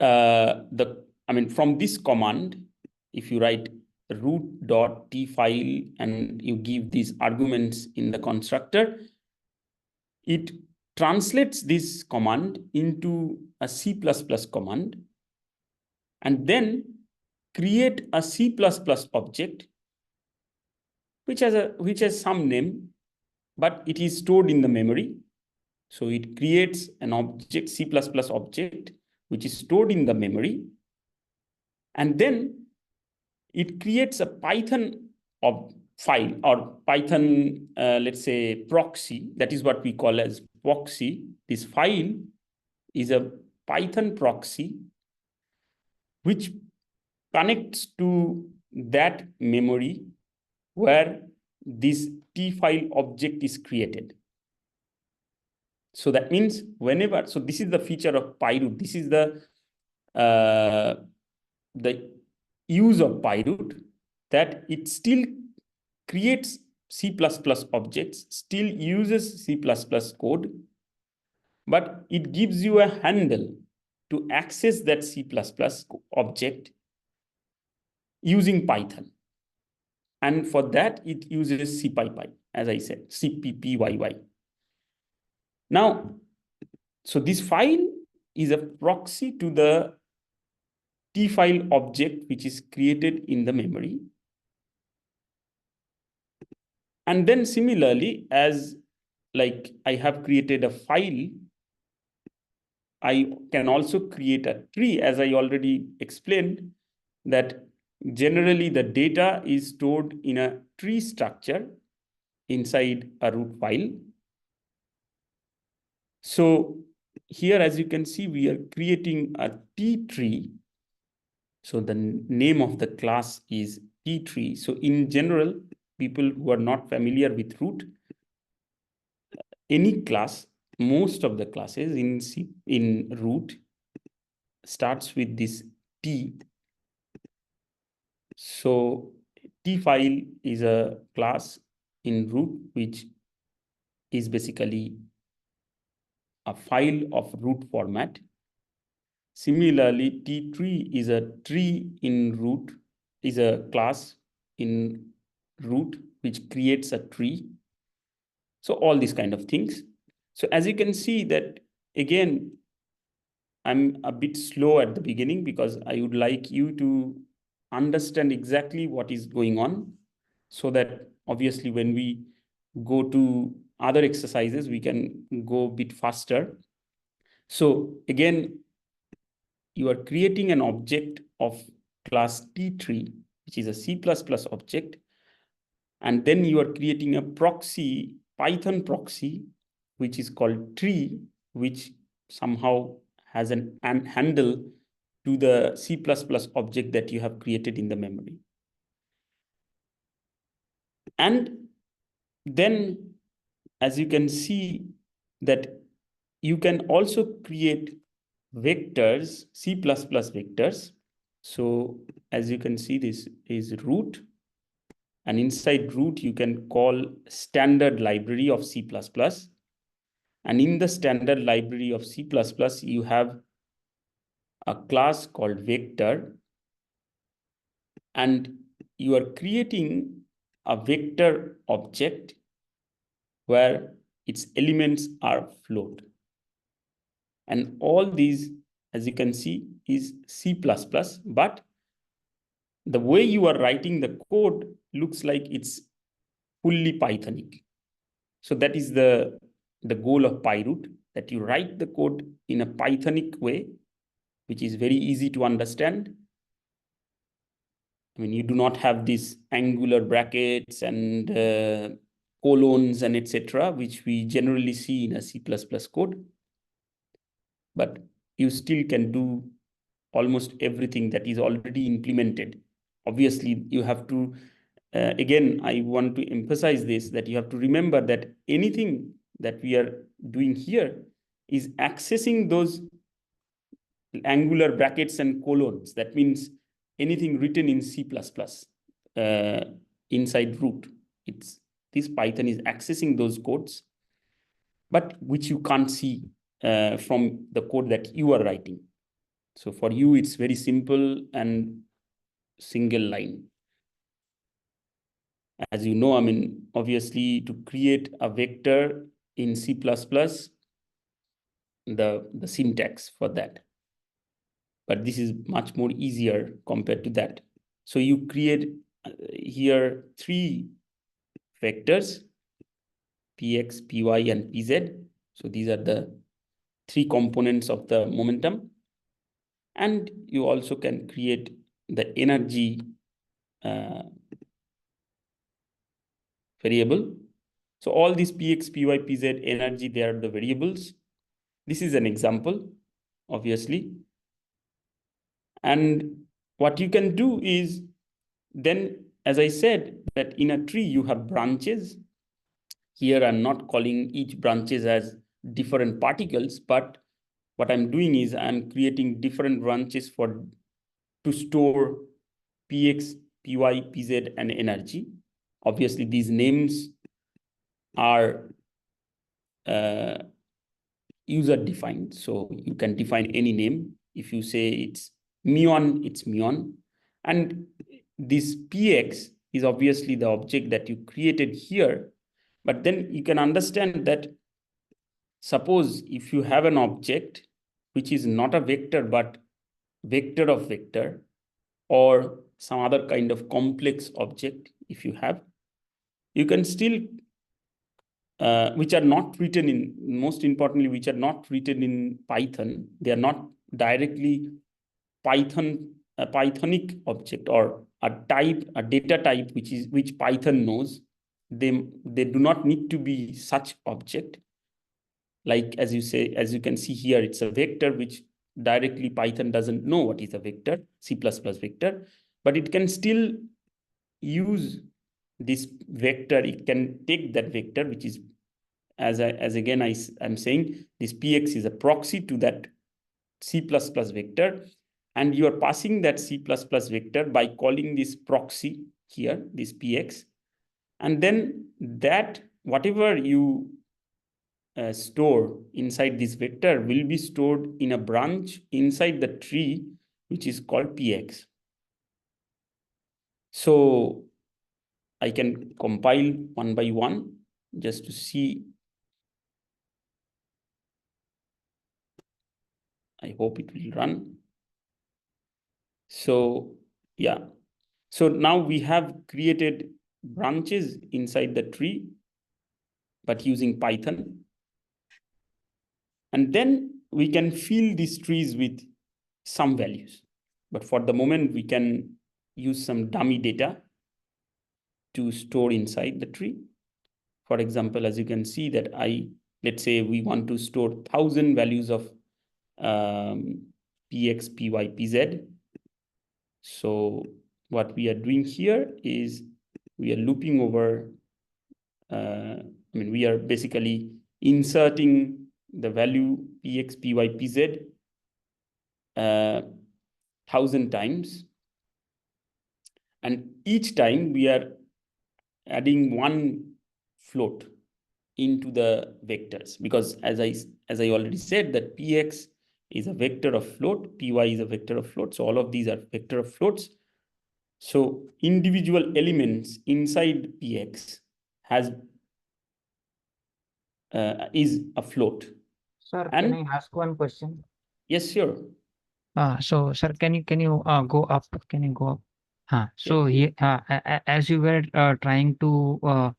from this command. If you write root.tfile and you give these arguments in the constructor, it translates this command into a C++ command, and then create a C++ object which has some name, but it is stored in the memory. So it creates an object, C++ object, which is stored in the memory. And then it creates a Python file or Python, let's say, proxy. That is what we call as proxy. This file is a Python proxy which connects to that memory where this T file object is created. So that means whenever, so this is the feature of PyROOT. This is the use of PyROOT, that it still creates C++ objects, still uses C++ code, but it gives you a handle to access that C++ object using Python. And for that, it uses CPyPy, as I said, CPPYY. Now, so this file is a proxy to the T file object, which is created in the memory. And then similarly, as like I have created a file, I can also create a tree, as I already explained, that generally the data is stored in a tree structure inside a root file. So here, as you can see, we are creating a T tree. So the name of the class is T tree. So in general, people who are not familiar with root, any class, most of the classes in root starts with this T. So T file is a class in root which is basically a file of root format. Similarly, T tree is a tree in root, is a class in root which creates a tree. So all these kind of things. So as you can see that, again, I'm a bit slow at the beginning because I would like you to understand exactly what is going on, so that obviously when we go to other exercises, we can go a bit faster. So again, you are creating an object of class T3, which is a C++ object. And then you are creating a proxy, Python proxy, which is called tree, which somehow has an handle to the C++ object that you have created in the memory. And then, as you can see, that you can also create vectors, C++ vectors. So as you can see, this is root. And inside root, you can call standard library of C++. And in the standard library of C++, you have a class called vector. And you are creating a vector object where its elements are float. And all these, as you can see, is C++, but the way you are writing the code looks like it's fully Pythonic. So that is the goal of PyROOT, that you write the code in a Pythonic way, which is very easy to understand. I mean, you do not have these angular brackets and colons and etc., which we generally see in a C++ code. But you still can do almost everything that is already implemented. Obviously, you have to, again, I want to emphasize this, that you have to remember that anything that we are doing here is accessing those angular brackets and colons. That means anything written in C++ inside root. This Python is accessing those codes, but which you can't see from the code that you are writing. So for you, it's very simple and single line. As you know, I mean, obviously to create a vector in C++, the syntax for that. But this is much more easier compared to that. So you create here 3 vectors, px, py, and pz. So these are the 3 components of the momentum. And you also can create the energy variable. So all these px, py, pz, energy, they are the variables. This is an example, obviously. And what you can do is then, as I said, that in a tree you have branches. Here I'm not calling each branches as different particles, but what I'm doing is I'm creating different branches to store px, py, pz, and energy. Obviously, these names are user defined, so you can define any name. If you say it's muon, it's muon. And this px is obviously the object that you created here. But then you can understand that suppose if you have an object which is not a vector, but vector of vector, or some other kind of complex object, if you have, you can still, which are not written in, most importantly, which are not written in Python. They are not directly a Pythonic object or a type, a data type, which Python knows. They do not need to be such object. Like as you can see here, it's a vector which directly Python doesn't know what is a vector, C++ vector, but it can still use this vector. It can take that vector, which is, I'm saying this px is a proxy to that C++ vector, and you are passing that C++ vector by calling this proxy here, this px, and then that whatever you store inside this vector will be stored in a branch inside the tree, which is called px. So I can compile one by one just to see. I hope it will run. So yeah, so now we have created branches inside the tree, but using Python. And then we can fill these trees with some values. But for the moment, we can use some dummy data to store inside the tree. For example, as you can see that let's say we want to store 1,000 values of px, py, pz. So what we are doing here is we are looping over, we are basically inserting the value px, py, pz 1,000 times. And each time we are adding one float into the vectors, because as I already said, that px is a vector of float, py is a vector of float. So all of these are vector of floats. So individual elements inside px is a float. Sir, And can I ask one question? yes, sure. So sir, can you go up? Can you go up? So Yeah. as you were trying to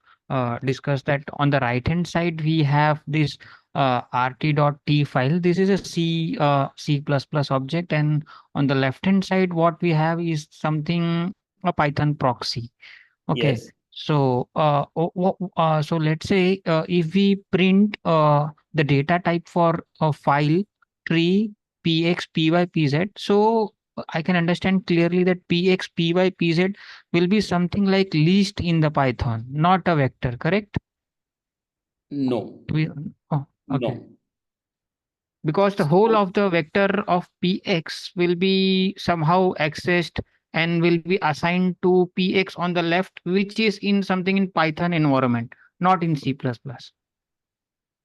discuss that on the right hand side we have this rt.t file. This is a C++ object, and on the left hand side what we have is something a Python proxy. Okay. Yes. So so let's say if we print the data type for a file tree px py pz, so I can understand clearly that px py pz will be something like list in the Python, not a vector, correct? No. Oh, okay. No. Because the whole So, of the vector of px will be somehow accessed and will be assigned to px on the left, which is in something in Python environment, not in C++.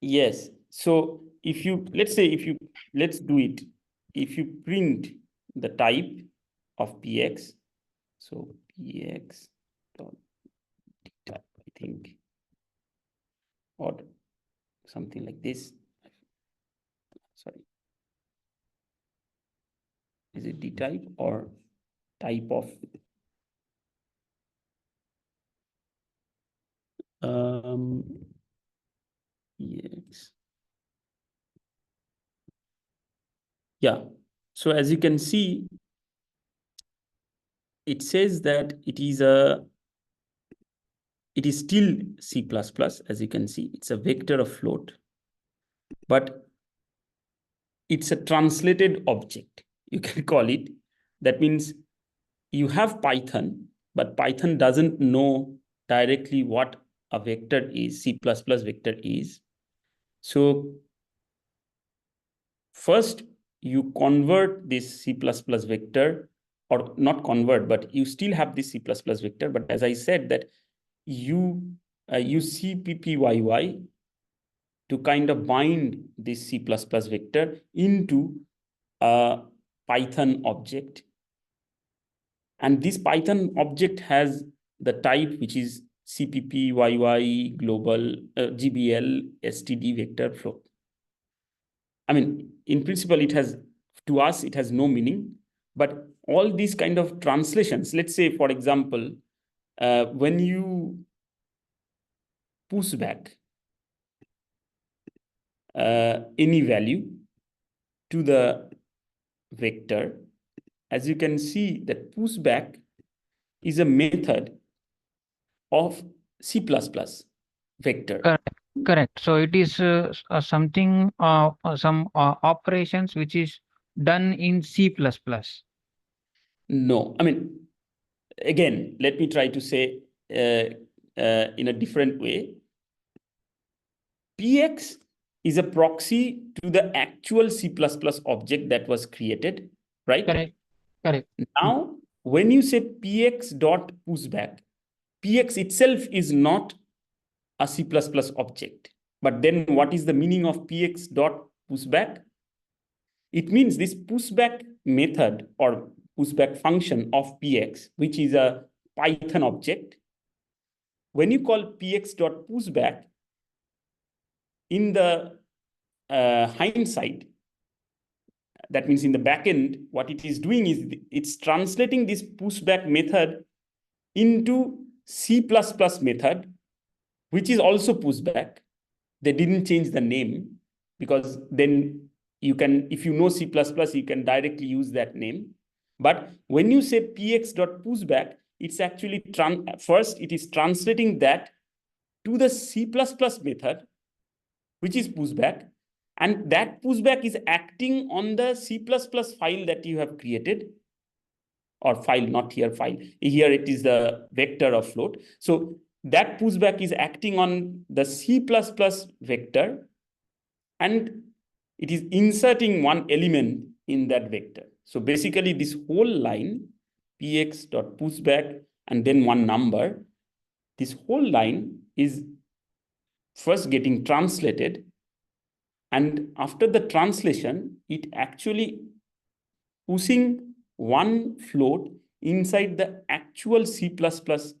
yes. So if you, let's do it. If you print the type of px, so px dot type, I think, or something like this. Sorry. Is it d type or type of? Yes. Yeah. So as you can see, it says that it is still C++. As you can see, it's a vector of float, but it's a translated object, you can call it. That means you have Python, but Python doesn't know directly what a vector is, C++ vector is. So first you convert this C++ vector, or not convert, but you still have this C++ vector. But as I said, that you use cppyy to kind of bind this C++ vector into a Python object. And this Python object has the type, which is cppyy global gbl std vector float. I mean, in principle, it has, to us, it has no meaning. But all these kind of translations, let's say, for example, when you push back any value to the vector, as you can see, that pushback is a method of C++ vector. Correct. So it is something, some operations which is done in C++. No, I mean, again, let me try to say in a different way. Px is a proxy to the actual C++ object that was created, right? Correct. Now, when you say px dot pushback, px itself is not a C++ object. But then what is the meaning of px dot pushback? It means this pushback method or pushback function of px, which is a Python object. When you call px dot pushback, in the hindsight, that means in the backend, what it is doing is it's translating this pushback method into C++ method, which is also pushback. They didn't change the name, because then you can, if you know C++, you can directly use that name. But when you say px.pushback, it's actually, first it is translating that to the C++ method, which is pushback. And that pushback is acting on the C++ file that you have created, or file, not here file. Here it is the vector of float. So that pushback is acting on the C++ vector, and it is inserting one element in that vector. So basically this whole line, px.pushback and then one number, this whole line is first getting translated. And after the translation, it actually pushing one float inside the actual C++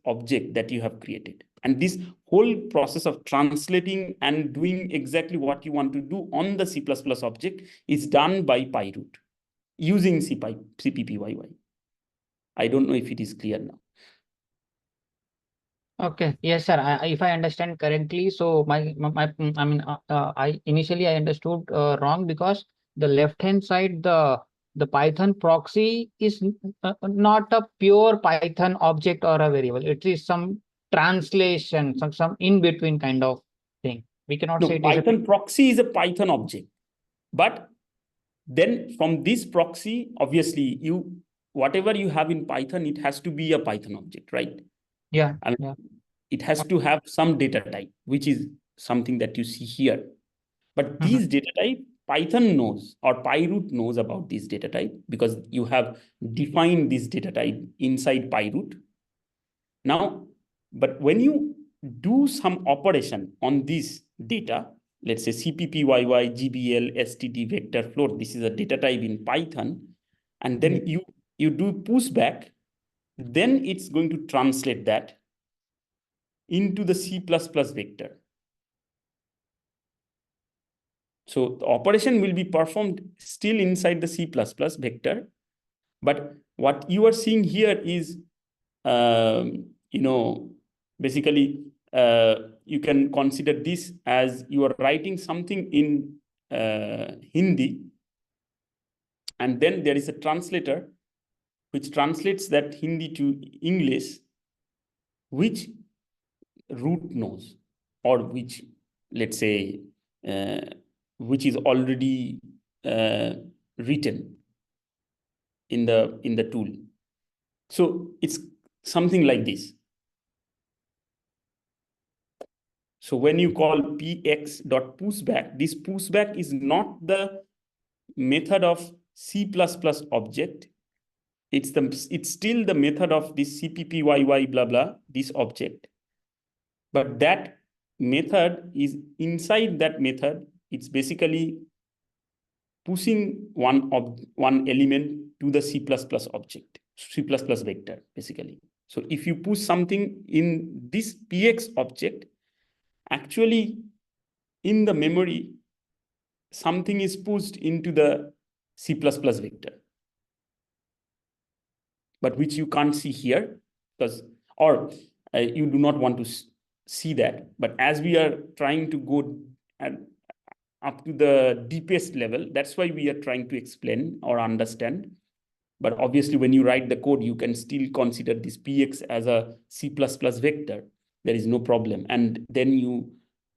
object that you have created. And this whole process of translating and doing exactly what you want to do on the C++ object is done by PyROOT using CPPYY. I don't know if it is clear now. Okay, yes, sir. If I understand correctly, so I initially I understood wrong, because the left hand side, the Python proxy is not a pure Python object or a variable. It is some translation, some in between kind of thing. We cannot say it is Python proxy is a Python object, but then from this proxy, obviously whatever you have in Python, it has to be a Python object, right? Yeah, I mean, yeah. It has to have some data type, which is something that you see here. But these data type, Python knows, or PyROOT knows about this data type, because you have defined this data type inside PyROOT. Now, but when you do some operation on this data, let's say CPPYY, GBL, STD, vector, float, this is a data type in Python, and then you do pushback, then it's going to translate that into the C++ vector. So the operation will be performed still inside the C++ vector, but what you are seeing here is, basically, you can consider this as you are writing something in Hindi, and then there is a translator which translates that Hindi to English, which root knows, or which, let's say, which is already written in the tool. So it's something like this. So when you call px.pushback, this pushback is not the method of C++ object. It's still the method of this CPPYY blah blah, this object. But that method is inside that method. It's basically pushing one element to the C++ object, C++ vector, basically. So if you push something in this px object, actually in the memory, something is pushed into the C++ vector, but which you can't see here, because, or you do not want to see that. But as we are trying to go up to the deepest level, that's why we are trying to explain or understand. But obviously, when you write the code, you can still consider this px as a C++ vector. There is no problem. And then you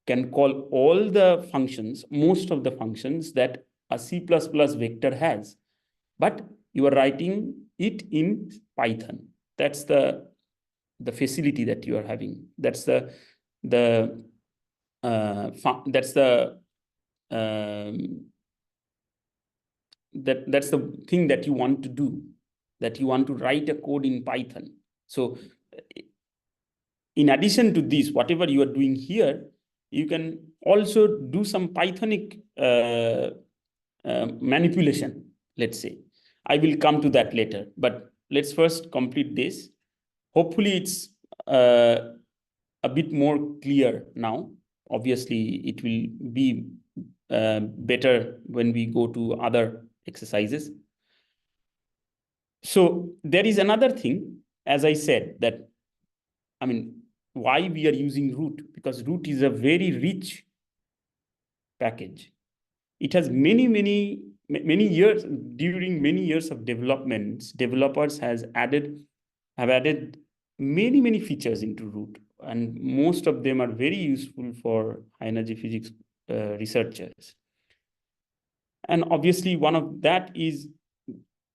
can call all the functions, most of the functions that a C++ vector has. But you are writing it in Python. That's the facility that you are having. That's the that's the thing that you want to do, that you want to write a code in Python. So in addition to this, whatever you are doing here, you can also do some Pythonic manipulation, let's say. I will come to that later, but let's first complete this. Hopefully it's a bit more clear now. Obviously, it will be better when we go to other exercises. So there is another thing, as I said, that, I mean, why we are using root? Because root is a very rich package. It has many years, during many years of developments, developers have added many features into root, and most of them are very useful for high energy physics researchers. And obviously one of that is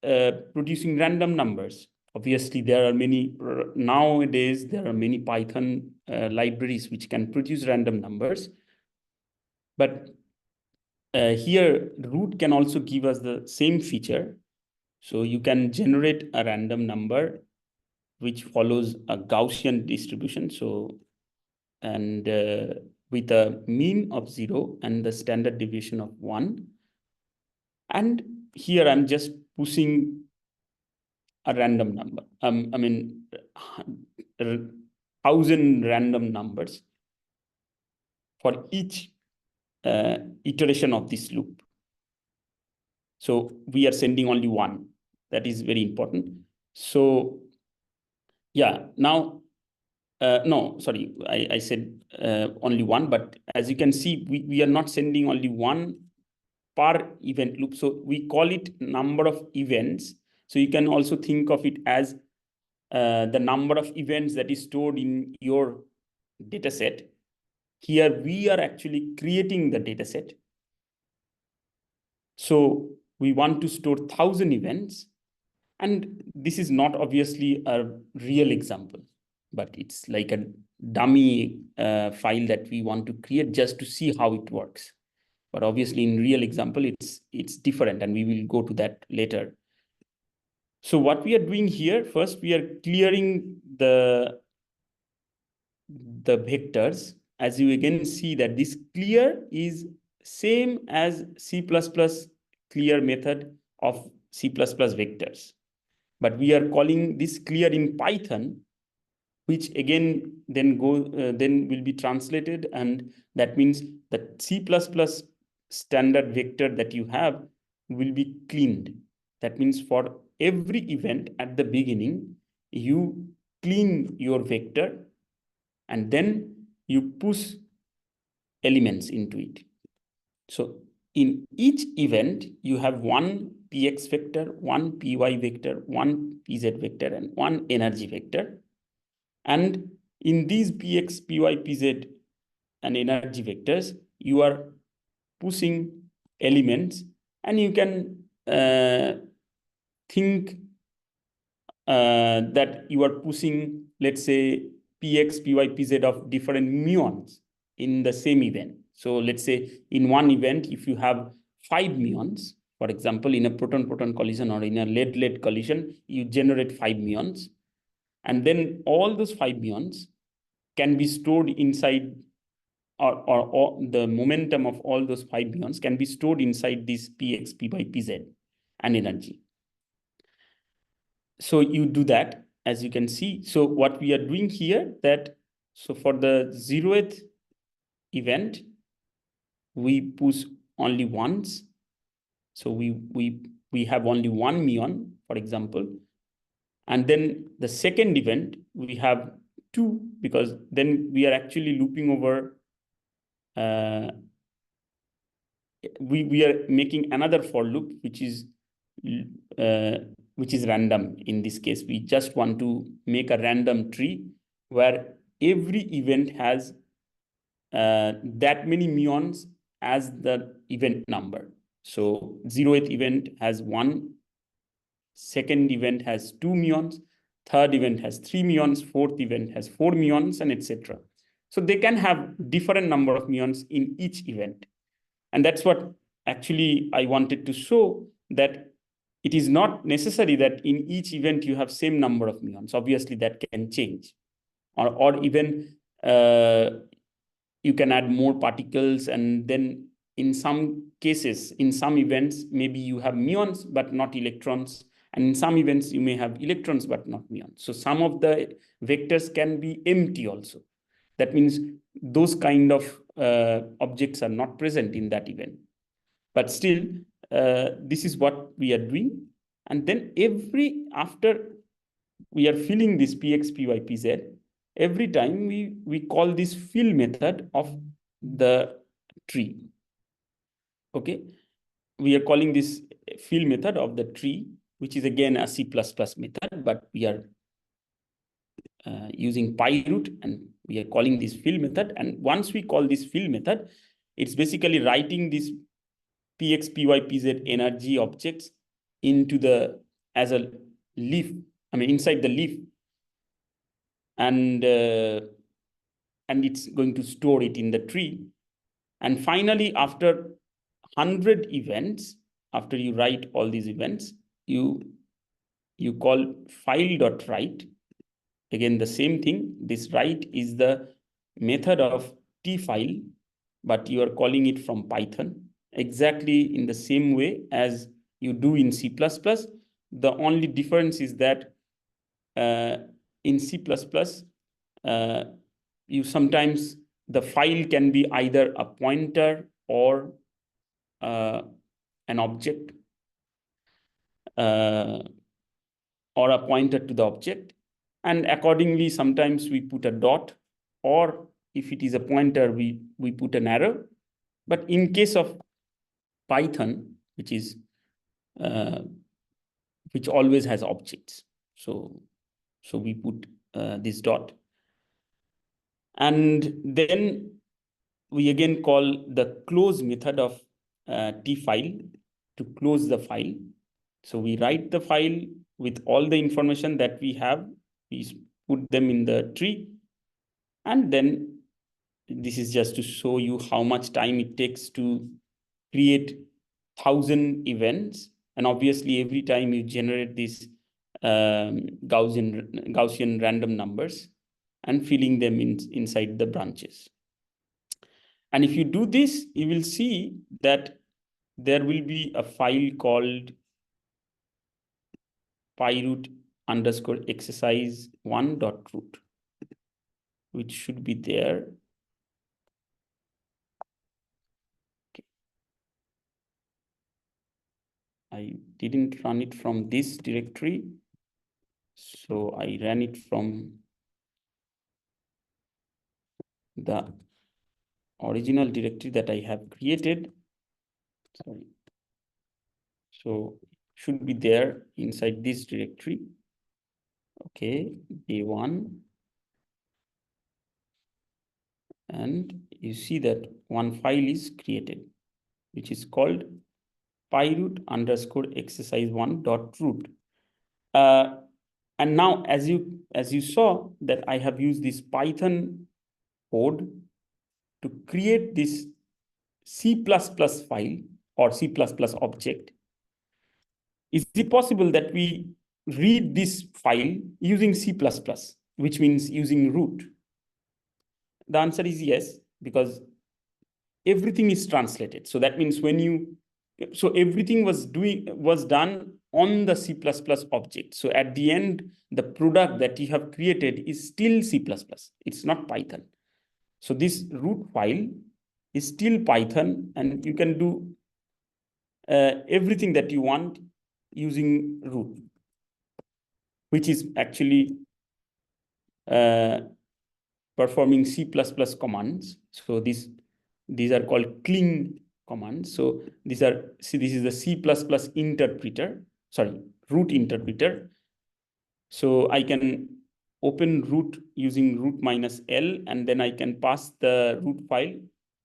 producing random numbers. Obviously there are many, nowadays there are many Python libraries which can produce random numbers, but here root can also give us the same feature. So you can generate a random number which follows a Gaussian distribution. So, and with a mean of 0 and the standard deviation of 1. And here I'm just pushing a random number. I mean, 1,000 random numbers for each iteration of this loop. So we are sending only one. That is very important. So yeah, now, no, sorry, I said only one, but as you can see, we are not sending only one per event loop. So we call it number of events. So you can also think of it as the number of events that is stored in your data set. Here we are actually creating the data set. So we want to store 1,000 events. And this is not obviously a real example, but it's like a dummy file that we want to create just to see how it works. But obviously in real example, it's different, and we will go to that later. So what we are doing here, first we are clearing the vectors. As you again see that this clear is same as C++ clear method of C++ vectors. But we are calling this clear in Python, which again then will be translated, and that means the C++ standard vector that you have will be cleaned. That means for every event at the beginning, you clean your vector and then you push elements into it. So in each event, you have one px vector, one py vector, one pz vector, and one energy vector. And in these px, py, pz, and energy vectors, you are pushing elements, and you can think that you are pushing, let's say, px, py, pz of different muons in the same event. So let's say in one event, if you have 5 muons, for example, in a proton-proton collision or in a lead-lead collision, you generate 5 muons. And then all those 5 muons can be stored inside, or the momentum of all those 5 muons can be stored inside this px, py, pz and energy. So you do that, as you can see. So what we are doing here, that so for the 0th event, we push only once. So we have only one muon, for example. And then the second event, we have 2, because then we are actually looping over, we are making another for loop, which is random. In this case, we just want to make a random tree where every event has that many muons as the event number. So 0th event has 1, second event has 2 muons, third event has 3 muons, fourth event has 4 muons, and etc. So they can have different number of muons in each event. And that's what actually I wanted to show, that it is not necessary that in each event you have same number of muons. Obviously that can change, or even you can add more particles, and then in some cases, in some events, maybe you have muons but not electrons, and in some events you may have electrons but not muons. So some of the vectors can be empty also. That means those kind of objects are not present in that event. But still, this is what we are doing. And then after we are filling this px, py, pz, every time we call this fill method of the tree. Okay, we are calling this fill method of the tree, which is again a C++ method, but we are using PyROOT, and we are calling this fill method. And once we call this fill method, it's basically writing this px, py, pz energy objects into the, as a leaf, I mean inside the leaf, and it's going to store it in the tree. And finally, after 100 events, after you write all these events, you call file.write. Again, the same thing. This write is the method of tfile, but you are calling it from Python, exactly in the same way as you do in C++. The only difference is that in C++, you sometimes, the file can be either a pointer or an object, or a pointer to the object. And accordingly, sometimes we put a dot, or if it is a pointer, we put an arrow. But in case of Python, which always has objects, so we put this dot. And then we again call the close method of tfile to close the file. So we write the file with all the information that we have, we put them in the tree, and then this is just to show you how much time it takes to create 1,000 events. And obviously, every time you generate these Gaussian random numbers and filling them inside the branches. And if you do this, you will see that there will be a file called PyROOT_exercise1.root, which should be there. Okay. I didn't run it from this directory, so I ran it from the original directory that I have created. Sorry. So should be there inside this directory. Okay, A1. And you see that one file is created, which is called PyROOT_exercise1.root. And now, as you saw, that I have used this Python code to create this C++ file or C++ object. Is it possible that we read this file using C++, which means using root? The answer is yes, because everything is translated. So that means so everything was done on the C++ object. So at the end, the product that you have created is still C++. It's not Python. So this root file is still Python, and you can do everything that you want using root, which is actually performing C++ commands. So these are called clean commands. So this is the C++ interpreter, sorry, root interpreter. So I can open root using root -l, and then I can pass the root file.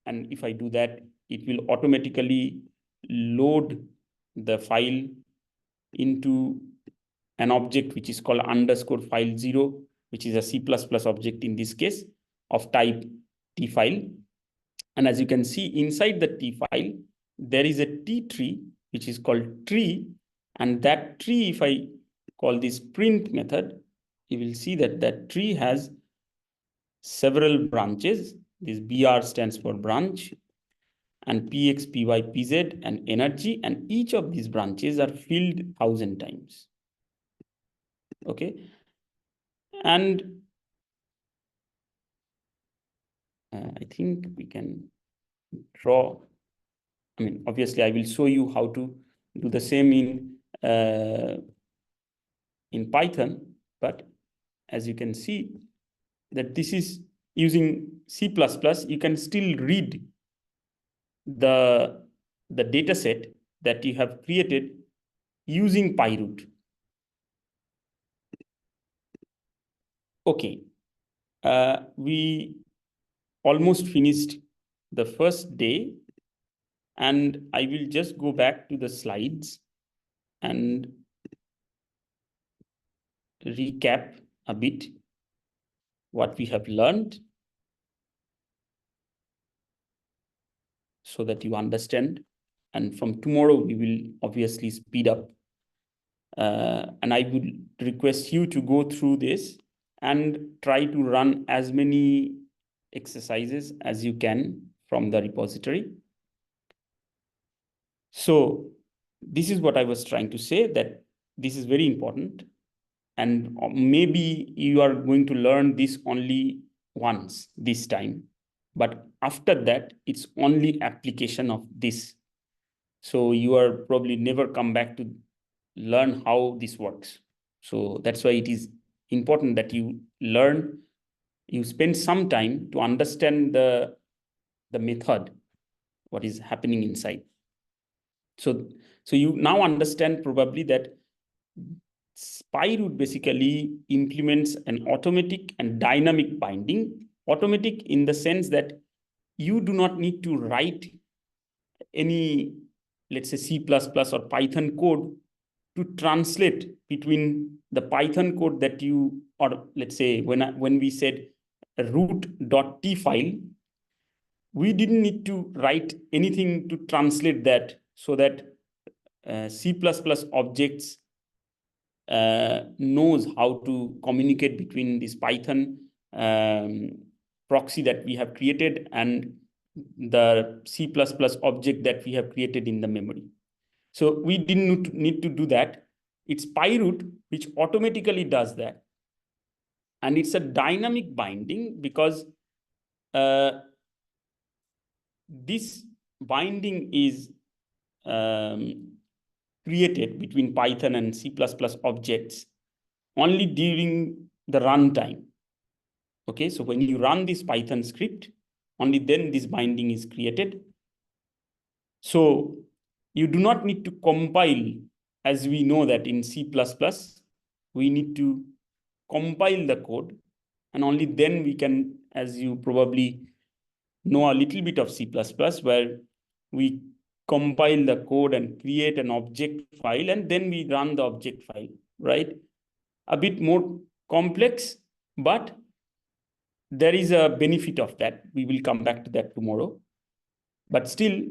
And if I do that, it will automatically load the file into an object which is called _file0, which is a C++ object in this case of type tfile. And as you can see inside the tfile, there is a ttree which is called tree. And that tree, if I call this print method, you will see that that tree has several branches. This BR stands for branch, and PX, PY, PZ, and energy. And each of these branches are filled 1,000 times. Okay. And I think we can draw. I mean, obviously, I will show you how to do the same in Python. But as you can see, that this is using C++, you can still read the data set that you have created using PyROOT. Okay, we almost finished the first day, and I will just go back to the slides and recap a bit what we have learned so that you understand. And from tomorrow, we will obviously speed up. And I would request you to go through this and try to run as many exercises as you can from the repository. So this is what I was trying to say, that this is very important. And maybe you are going to learn this only once this time. But after that, it's only application of this. So you are probably never come back to learn how this works. So that's why it is important that you learn, you spend some time to understand the method, what is happening inside. So you now understand probably that PyROOT basically implements an automatic and dynamic binding. Automatic in the sense that you do not need to write any, let's say, C++ or Python code to translate between the Python code that you, or let's say when we said root.t file, we didn't need to write anything to translate that so that C++ objects knows how to communicate between this Python proxy that we have created and the C++ object that we have created in the memory. So we didn't need to do that. It's PyROOT which automatically does that. And it's a dynamic binding because this binding is created between Python and C++ objects only during the runtime. Okay, so when you run this Python script, only then this binding is created. So you do not need to compile, as we know that in C++, we need to compile the code, and only then we can, as you probably know a little bit of C++, where we compile the code and create an object file, and then we run the object file, right? A bit more complex, but there is a benefit of that. We will come back to that tomorrow. But still,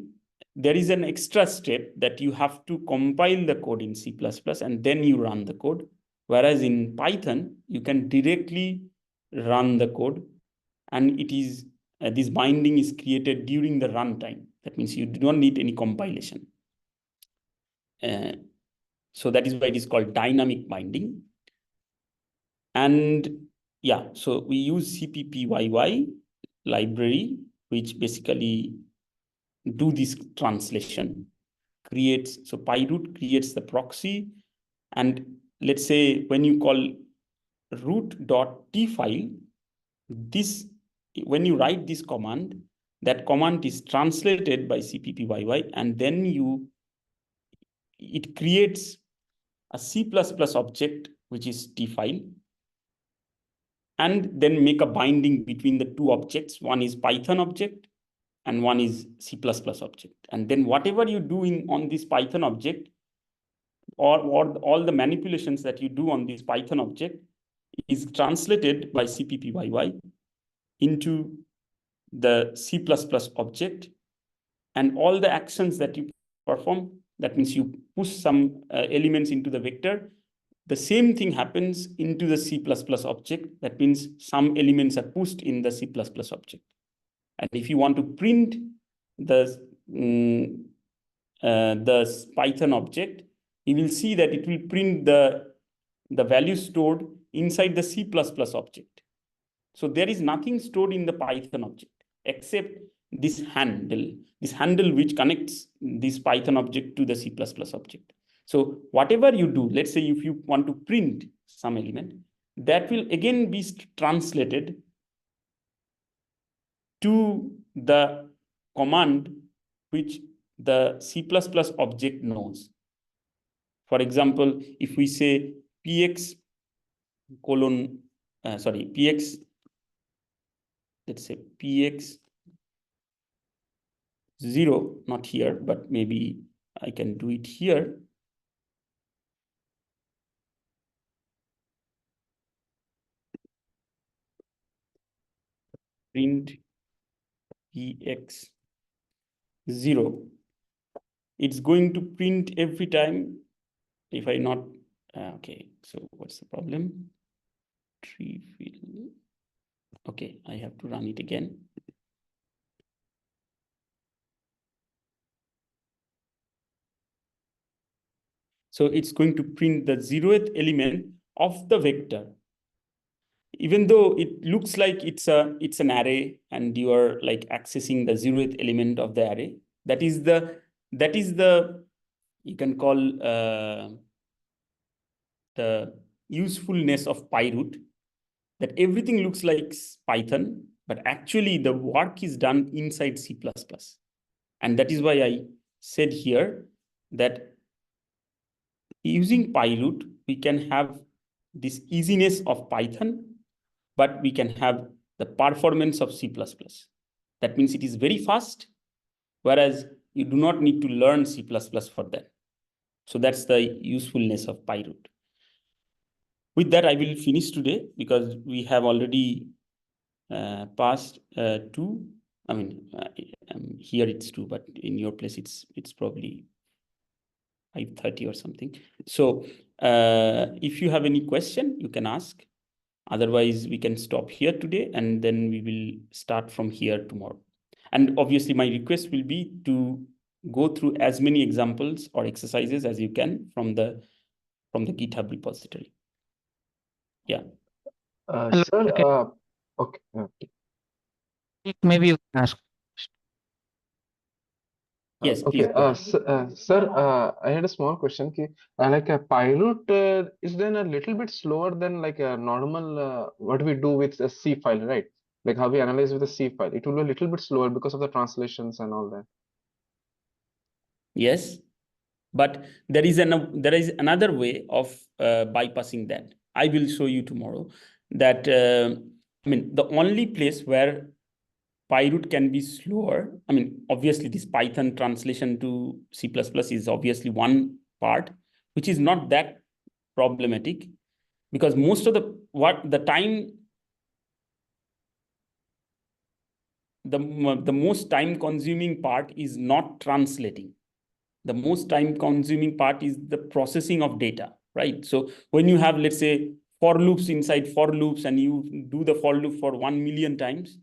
there is an extra step that you have to compile the code in C++ and then you run the code. Whereas in Python, you can directly run the code, and it is this binding is created during the runtime. That means you do not need any compilation. So that is why it is called dynamic binding. And yeah, so we use CPPYY library, which basically do this translation, so PyROOT creates the proxy. And let's say when you call root.t file, when you write this command, that command is translated by CPPYY, and then it creates a C++ object, which is t file, and then make a binding between the two objects. One is Python object and one is C++ object. And then whatever you do on this Python object, or all the manipulations that you do on this Python object, is translated by CPPYY into the C++ object, and all the actions that you perform, that means you push some elements into the vector, the same thing happens into the C++ object. That means some elements are pushed in the C++ object. And if you want to print the Python object, you will see that it will print the value stored inside the C++ object. So there is nothing stored in the Python object except this handle which connects this Python object to the C++ object. So whatever you do, let's say if you want to print some element, that will again be translated to the command which the C++ object knows. For example, if we say px px, let's say px 0, not here, but maybe I can do it here. Print px 0. it's going to print every time if I not, okay, so what's the problem? Tree field. Okay, I have to run it again. So it's going to print the 0th element of the vector. Even though it looks like it's an array and you are like accessing the 0th element of the array, that is the you can call the usefulness of PyROOT, that everything looks like Python, but actually the work is done inside C++. And that is why I said here that using PyROOT, we can have this easiness of Python, but we can have the performance of C++. That means it is very fast, whereas you do not need to learn C++ for that. So that's the usefulness of PyROOT. With that, I will finish today because we have already passed 2. I mean, here it's 2, but in your place it's probably 5:30 or something. So if you have any question, you can ask. Otherwise, we can stop here today and then we will start from here tomorrow. And obviously, my request will be to go through as many examples or exercises as you can from the GitHub repository. Yeah. Sir, okay. Maybe you can ask. Yes, Okay. please. Sir, I had a small question. Like a PyROOT is then a little bit slower than like a normal what we do with a C file, right? Like how we analyze with a C file. It will be a little bit slower because of the translations and all that. Yes, but there is another way of bypassing that. I will show you tomorrow that I mean, the only place where PyROOT can be slower. I mean, obviously this Python translation to C++ is obviously one part, which is not that problematic because most of the most time consuming part is not translating. The most time consuming part is the processing of data, right? So when you have, let's say, for loops inside for loops and you do the for loop for 1 million times,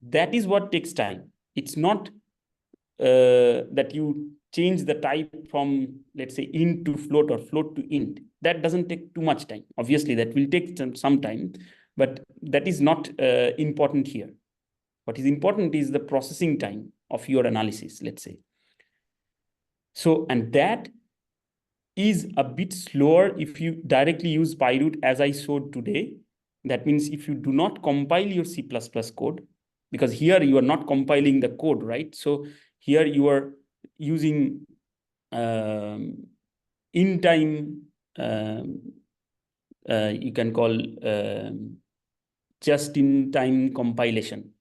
that is what takes time. It's not that you change the type from, let's say, int to float or float to int. That doesn't take too much time. Obviously, that will take some time, but that is not important here. What is important is the processing time of your analysis, let's say. So, and that is a bit slower if you directly use PyROOT as I showed today. That means if you do not compile your C++ code, because here you are not compiling the code, right? So here you are using in-time, you can call just-in-time compilation,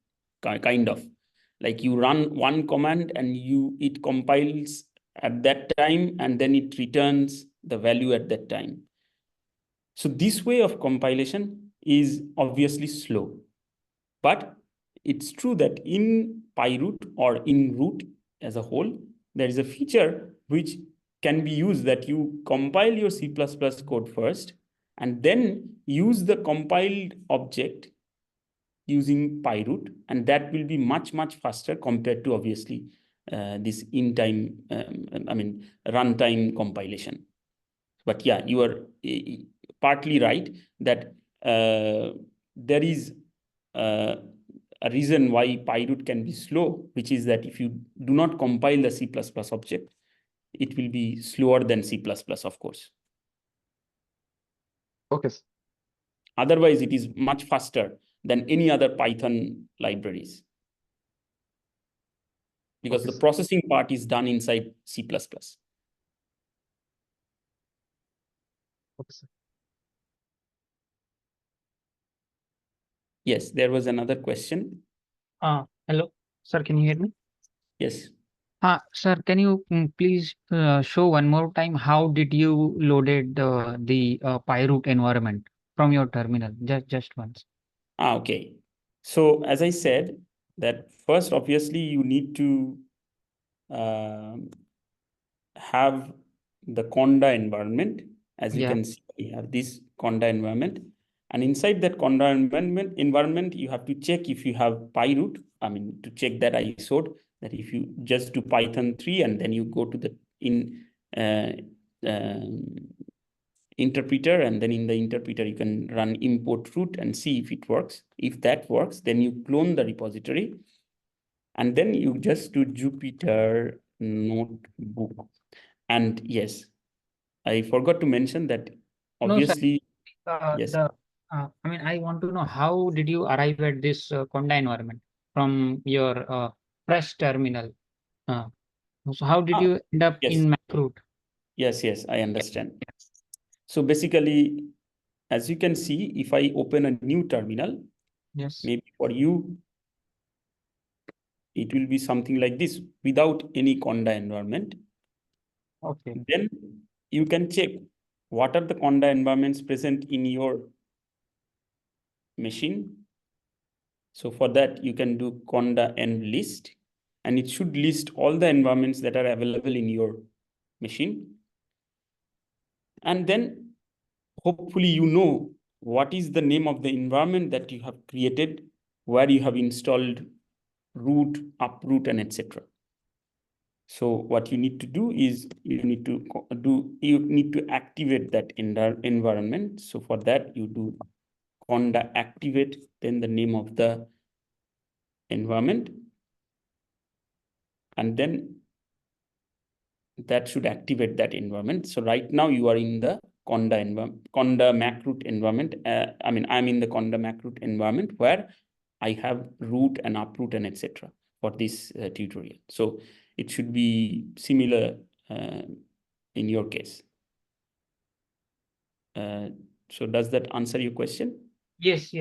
kind of. Like you run one command and it compiles at that time and then it returns the value at that time. So this way of compilation is obviously slow, but it's true that in PyROOT or in root as a whole, there is a feature which can be used that you compile your C++ code first and then use the compiled object using PyROOT, and that will be much, much faster compared to obviously this in-time, I mean, runtime compilation. But yeah, you are partly right that there is a reason why PyROOT can be slow, which is that if you do not compile the C++ object, it will be slower than C++, of course. Okay. Otherwise, it is much faster than any other Python libraries, because the processing part is done inside C++. Okay, sir. Yes, there was another question. Hello, sir, can you hear me? Yes. Sir, can you please show one more time how did you loaded the PyROOT environment from your terminal? Just once. Okay. So as I said, that first, obviously, you need to have the conda environment. As you Yeah. can see, we have this conda environment. And inside that conda environment, you have to check if you have PyROOT. I mean, to check that I showed that if you just do Python 3 and then you go to the interpreter, and then in the interpreter you can run import root and see if it works. If that works, then you clone the repository, and then you just do Jupyter notebook. And yes, I forgot to mention that No, sir. obviously, yes. I mean, I want to know how did you arrive at this conda environment from your press terminal? So how did you end up Yes. in MacRoot? Yes, I understand. So basically, as you can see, if I open a new terminal, Yes. maybe for you, it will be something like this without any conda environment. Okay. Then you can check what are the conda environments present in your machine. So for that, you can do conda env list, and it should list all the environments that are available in your machine. And then hopefully you know what is the name of the environment that you have created, where you have installed root, uproot, and etc. So what you need to do is you need to activate that environment. So for that, you do conda activate, then the name of the environment, and then that should activate that environment. So right now you are in the conda MacRoot environment. I mean, I'm in the conda MacRoot environment where I have root and uproot and etc. for this tutorial. So it should be similar in your case. So does that answer your question? Yes.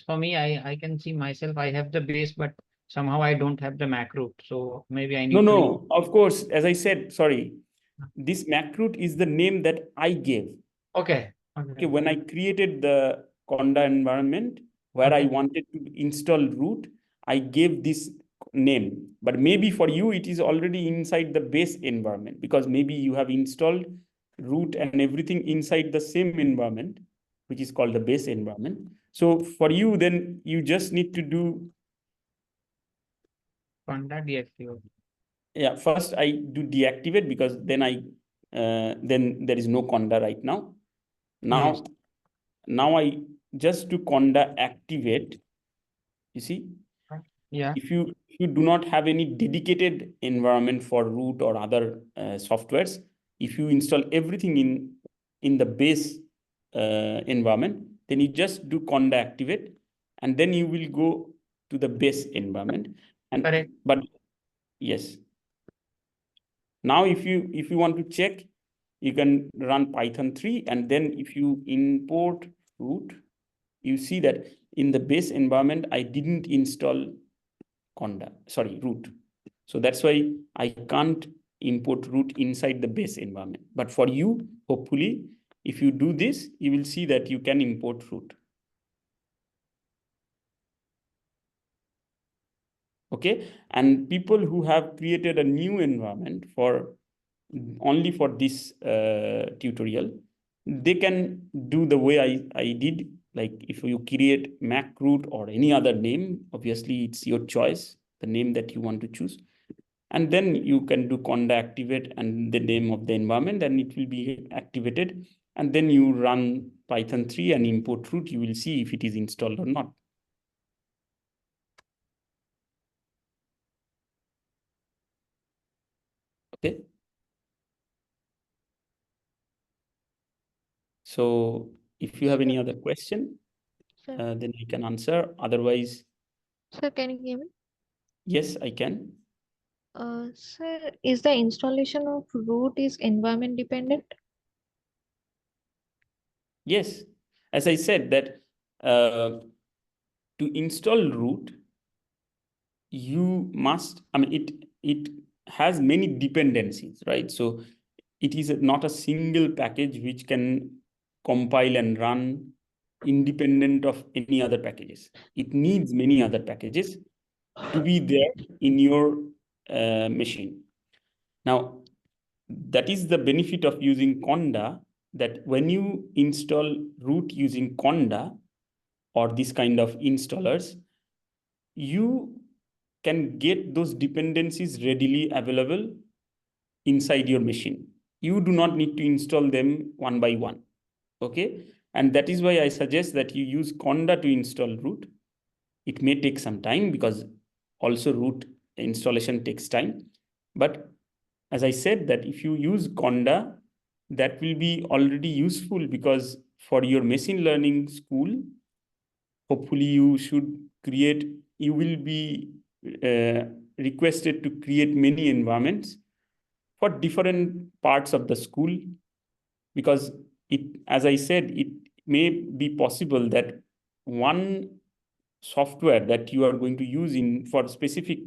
For me, I can see myself. I have the base, but somehow I don't have the MacRoot. So maybe I need to. No, of course, as I said, sorry, this MacRoot is the name that I gave. Okay. When I created the conda environment where I Okay. wanted to install root, I gave this name. But maybe for you, it is already inside the base environment, because maybe you have installed root and everything inside the same environment, which is called the base environment. So for you, then you just need to do Conda deactivate. Yeah, first I do deactivate, because then then there is no conda right now. Yes. Now I just do conda activate. You see, Yeah. if you do not have any dedicated environment for root or other softwares, if you install everything in the base environment, then you just do conda activate, and then you will go to the base environment. And Correct. but yes. Now, if you want to check, you can run Python 3, and then if you import root, you see that in the base environment, I didn't install root. So that's why I can't import root inside the base environment. But for you, hopefully, if you do this, you will see that you can import root. Okay, and people who have created a new environment only for this tutorial, they can do the way I did. Like if you create MacRoot or any other name, obviously it's your choice, the name that you want to choose. And then you can do conda activate and the name of the environment, and it will be activated. And then you run Python 3 and import root, you will see if it is installed or not. Okay. So if you have any other question, then I can answer. Otherwise, Sir, can you hear me? yes, I can. Sir, is the installation of root is environment dependent? Yes, as I said that to install root, you must, I mean, it has many dependencies, right? So it is not a single package which can compile and run independent of any other packages. It needs many other packages to be there in your machine. Now, that is the benefit of using conda, that when you install root using conda or this kind of installers, you can get those dependencies readily available inside your machine. You do not need to install them one by one. Okay. And that is why I suggest that you use conda to install root. It may take some time because also root installation takes time. But as I said, that if you use conda, that will be already useful, because for your machine learning school, hopefully you will be requested to create many environments for different parts of the school, because as I said, it may be possible that one software that you are going to use for specific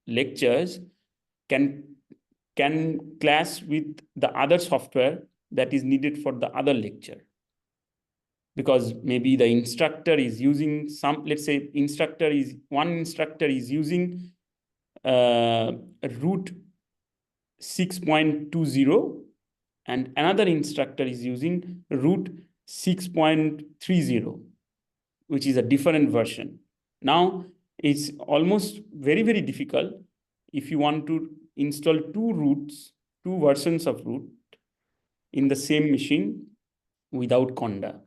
lectures can clash with the other software that is needed for the other lecture, because maybe the instructor is using let's say one instructor is using root 6.20 and another instructor is using root 6.30, which is a different version. Now, it's almost very, very difficult if you want to install two versions of root in the same machine without conda.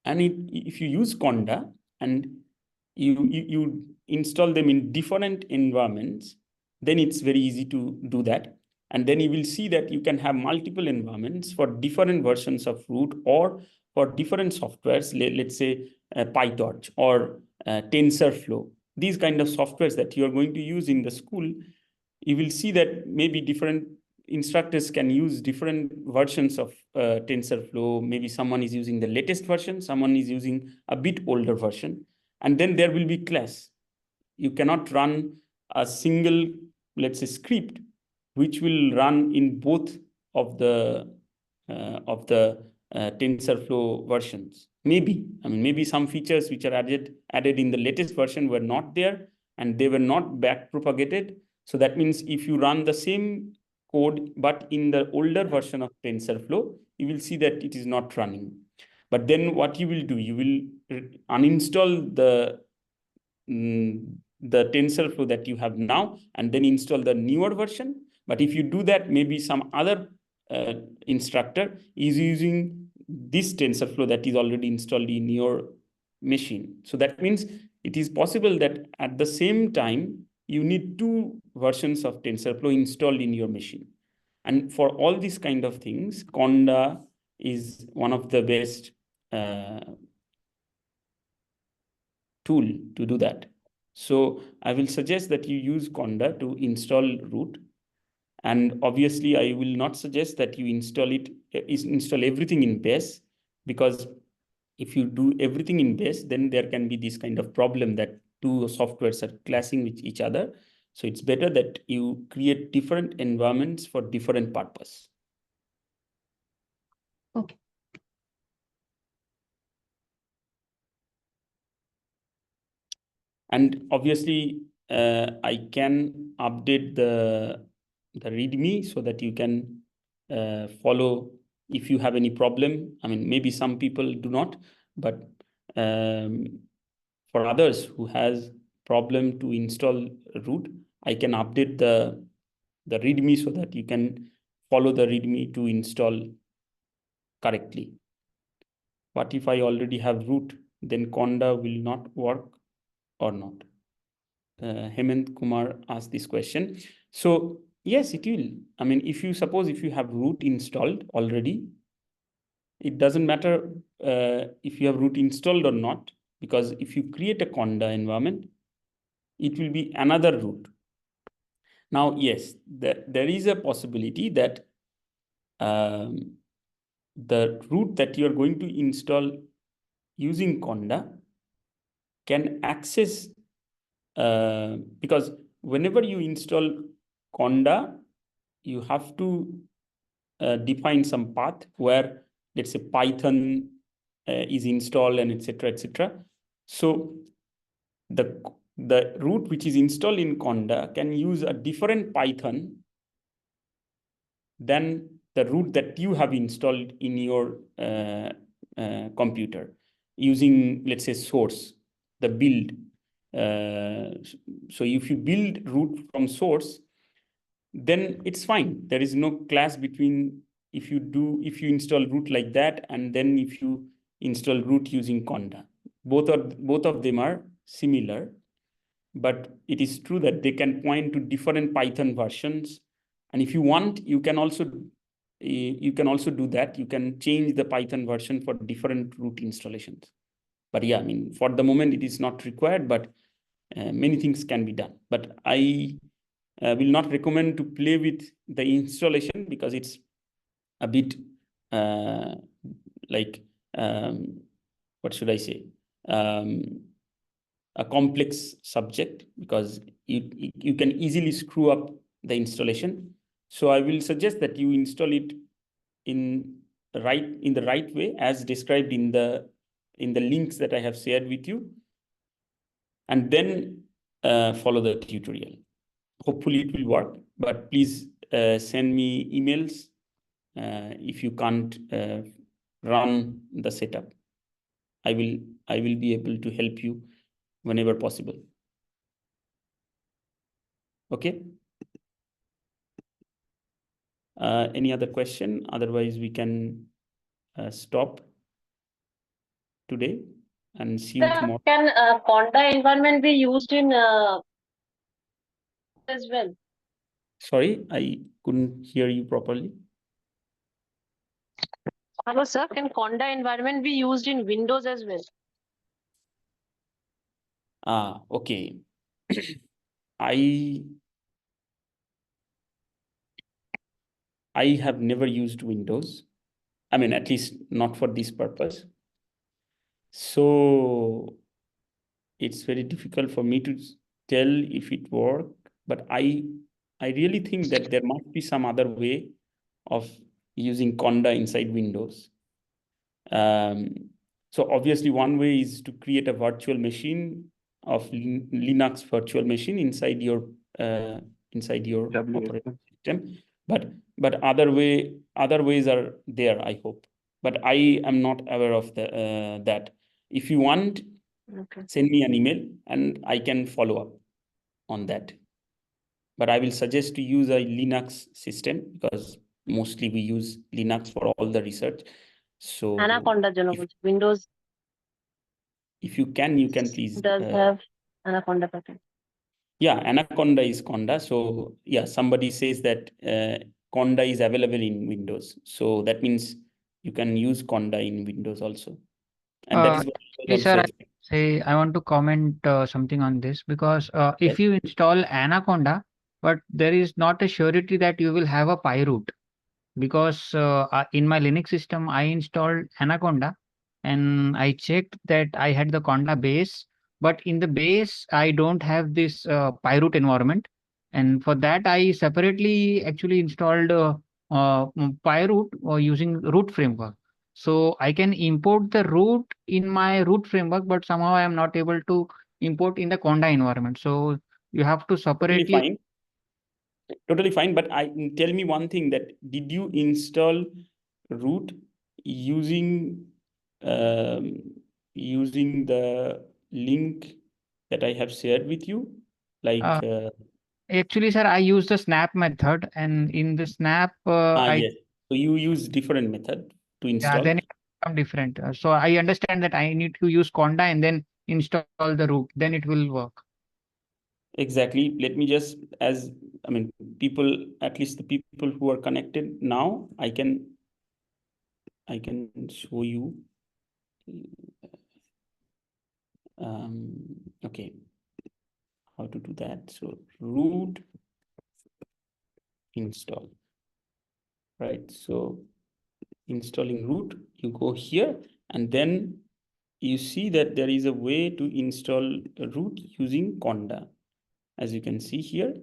And if you use conda and you install them in different environments, then it's very easy to do that. And then you will see that you can have multiple environments for different versions of root or for different softwares, let's say PyTorch or TensorFlow. These kind of softwares that you are going to use in the school, you will see that maybe different instructors can use different versions of TensorFlow. Maybe someone is using the latest version, someone is using a bit older version, and then there will be clash. You cannot run a single, let's say, script which will run in both of the TensorFlow versions. Maybe some features which are added in the latest version were not there and they were not back propagated. So that means if you run the same code but in the older version of TensorFlow, you will see that it is not running. But then what you will do, you will uninstall the TensorFlow that you have now and then install the newer version. But if you do that, maybe some other instructor is using this TensorFlow that is already installed in your machine. So that means it is possible that at the same time, you need two versions of TensorFlow installed in your machine. And for all these kind of things, conda is one of the best tool to do that. So I will suggest that you use conda to install root. And obviously, I will not suggest that you install everything in base, because if you do everything in base, then there can be this kind of problem that two softwares are clashing with each other. So it's better that you create different environments for different purpose. Okay. And obviously, I can update the README so that you can follow if you have any problem. Maybe some people do not, but for others who has problem to install root, I can update the README so that you can follow the README to install correctly. What if I already have root, then conda will not work or not? Hemant Kumar asked this question. So yes, it will. If you have root installed already, it doesn't matter if you have root installed or not, because if you create a conda environment, it will be another root. Now, yes, there is a possibility that the root that you are going to install using conda can access, because whenever you install conda, you have to define some path where, let's say, Python is installed and etc. etc. So the root which is installed in conda can use a different Python than the root that you have installed in your computer using, let's say, source, the build. So if you build root from source, then it's fine. There is no clash between if you install root like that and then if you install root using conda. Both of them are similar, but it is true that they can point to different Python versions. And if you want, you can also do that. You can change the Python version for different root installations. But yeah, I mean, for the moment, it is not required, but many things can be done. But I will not recommend to play with the installation because it's a bit like, what should I say? A complex subject, because you can easily screw up the installation. So I will suggest that you install it in the right way as described in the links that I have shared with you, and then follow the tutorial. Hopefully it will work, but please send me emails if you can't run the setup. I will be able to help you whenever possible. Okay. Any other question? Otherwise, we can stop today and see you tomorrow. Can conda environment be used in as well? Sorry, I couldn't hear you properly. Hello, sir. Can conda environment be used in Windows as well? Okay. I have never used Windows. I mean, at least not for this purpose. So it's very difficult for me to tell if it worked, but I really think that there must be some other way of using conda inside Windows. So obviously one way is to create a virtual machine of Linux virtual machine inside your operating system. But other ways are there, I hope. But I am not aware of that. If you want, Okay. send me an email and I can follow up on that. But I will suggest to use a Linux system because mostly we use Linux for all the research. So Anaconda Windows if you can please. does have Anaconda pattern. Yeah, Anaconda is conda. So yeah, somebody says that conda is available in Windows. So that means you can use conda in Windows also. And that is what I was Sir, also I want to comment something on this because if Yes. you install Anaconda, but there is not a surety that you will have a PyROOT, because in my Linux system I installed Anaconda and I checked that I had the Conda base, but in the base I don't have this PyROOT environment, and for that I separately actually installed PyROOT using root framework. So I can import the root in my root framework, but somehow I am not able to import in the Conda environment. So you have to separately. Totally fine. But tell me one thing, that did you install root using the link that I have shared with you? Like Actually, sir, I use the snap method, and in the snap, yes. So you use different method to install. then it become different. So I understand that I need to use conda and then install the root, then it will work. Exactly. Let me just, people, at least the people who are connected now, I can show you. Okay, how to do that? So root install, right? So installing root, you go here and then you see that there is a way to install root using conda, as you can see here,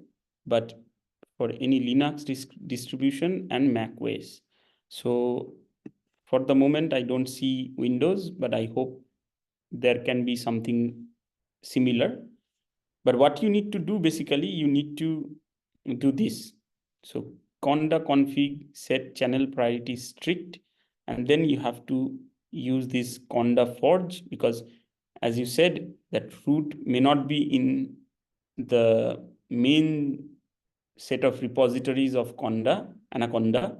but for any Linux distribution and Mac OS. So for the moment, I don't see Windows, but I hope there can be something similar. But what you need to do, basically, you need to do this. So conda config set channel priority strict, and then you have to use this conda forge, because as you said, that root may not be in the main set of repositories of conda, anaconda,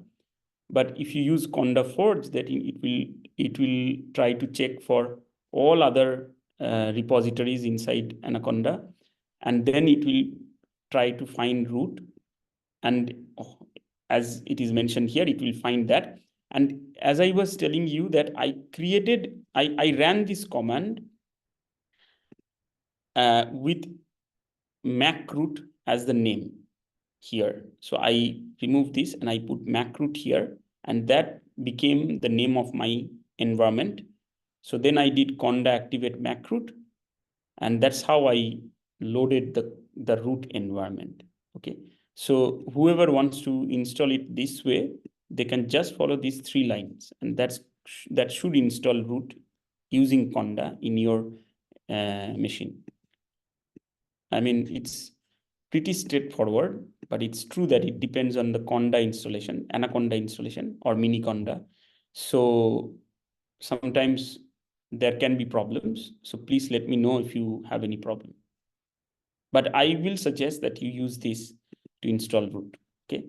but if you use conda forge, that it will try to check for all other repositories inside anaconda, and then it will try to find root, and as it is mentioned here, it will find that. And as I was telling you that I ran this command with MacRoot as the name here. So I removed this and I put MacRoot here, and that became the name of my environment. So then I did conda activate MacRoot, and that's how I loaded the root environment. Okay. So whoever wants to install it this way, they can just follow these 3 lines, and that should install root using conda in your machine. I mean, it's pretty straightforward, but it's true that it depends on the conda installation, anaconda installation, or mini conda. So sometimes there can be problems. So please let me know if you have any problem. But I will suggest that you use this to install root, okay?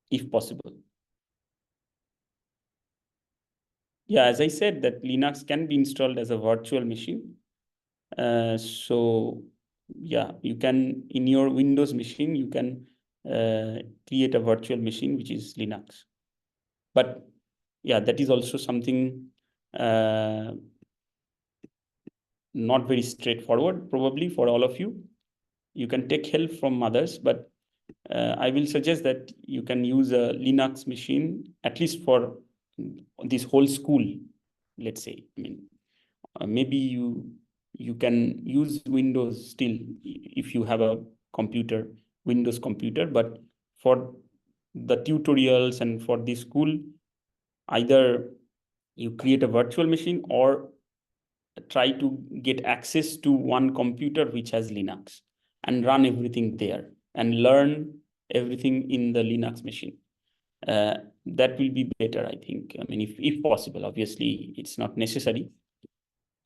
If possible. Yeah, as I said, that Linux can be installed as a virtual machine. So yeah, you can, in your Windows machine, you can create a virtual machine, which is Linux. But yeah, that is also something not very straightforward, probably for all of you. You can take help from others, but I will suggest that you can use a Linux machine, at least for this whole school, let's say. I mean, maybe you can use Windows still if you have a computer, Windows computer, but for the tutorials and for the school, either you create a virtual machine or try to get access to one computer which has Linux and run everything there and learn everything in the Linux machine. That will be better, I think. I mean, if possible. Obviously, it's not necessary,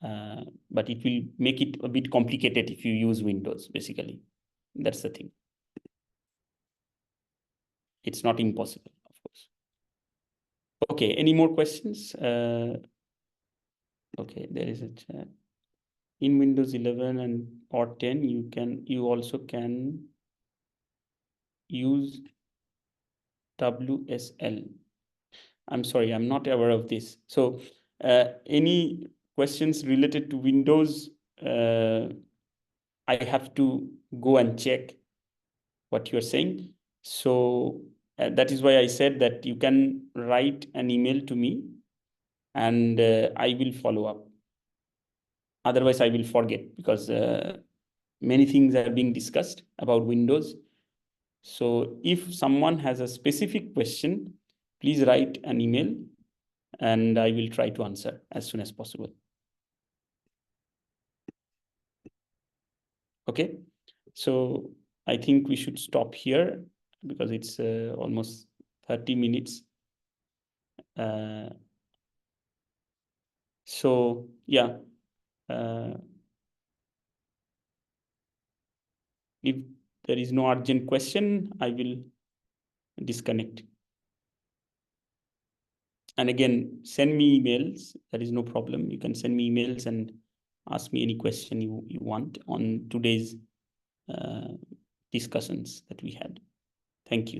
but it will make it a bit complicated if you use Windows, basically. That's the thing. It's not impossible, of course. Okay, any more questions? Okay, there is a chat. In Windows 11 or 10, you also can use WSL. I'm sorry, I'm not aware of this. So any questions related to Windows, I have to go and check what you're saying. So that is why I said that you can write an email to me and I will follow up. Otherwise, I will forget, because many things are being discussed about Windows. So if someone has a specific question, please write an email and I will try to answer as soon as possible. Okay, so I think we should stop here because it's almost 30 minutes. So yeah, if there is no urgent question, I will disconnect. And again, send me emails. There is no problem. You can send me emails and ask me any question you want on today's discussions that we had. Thank you.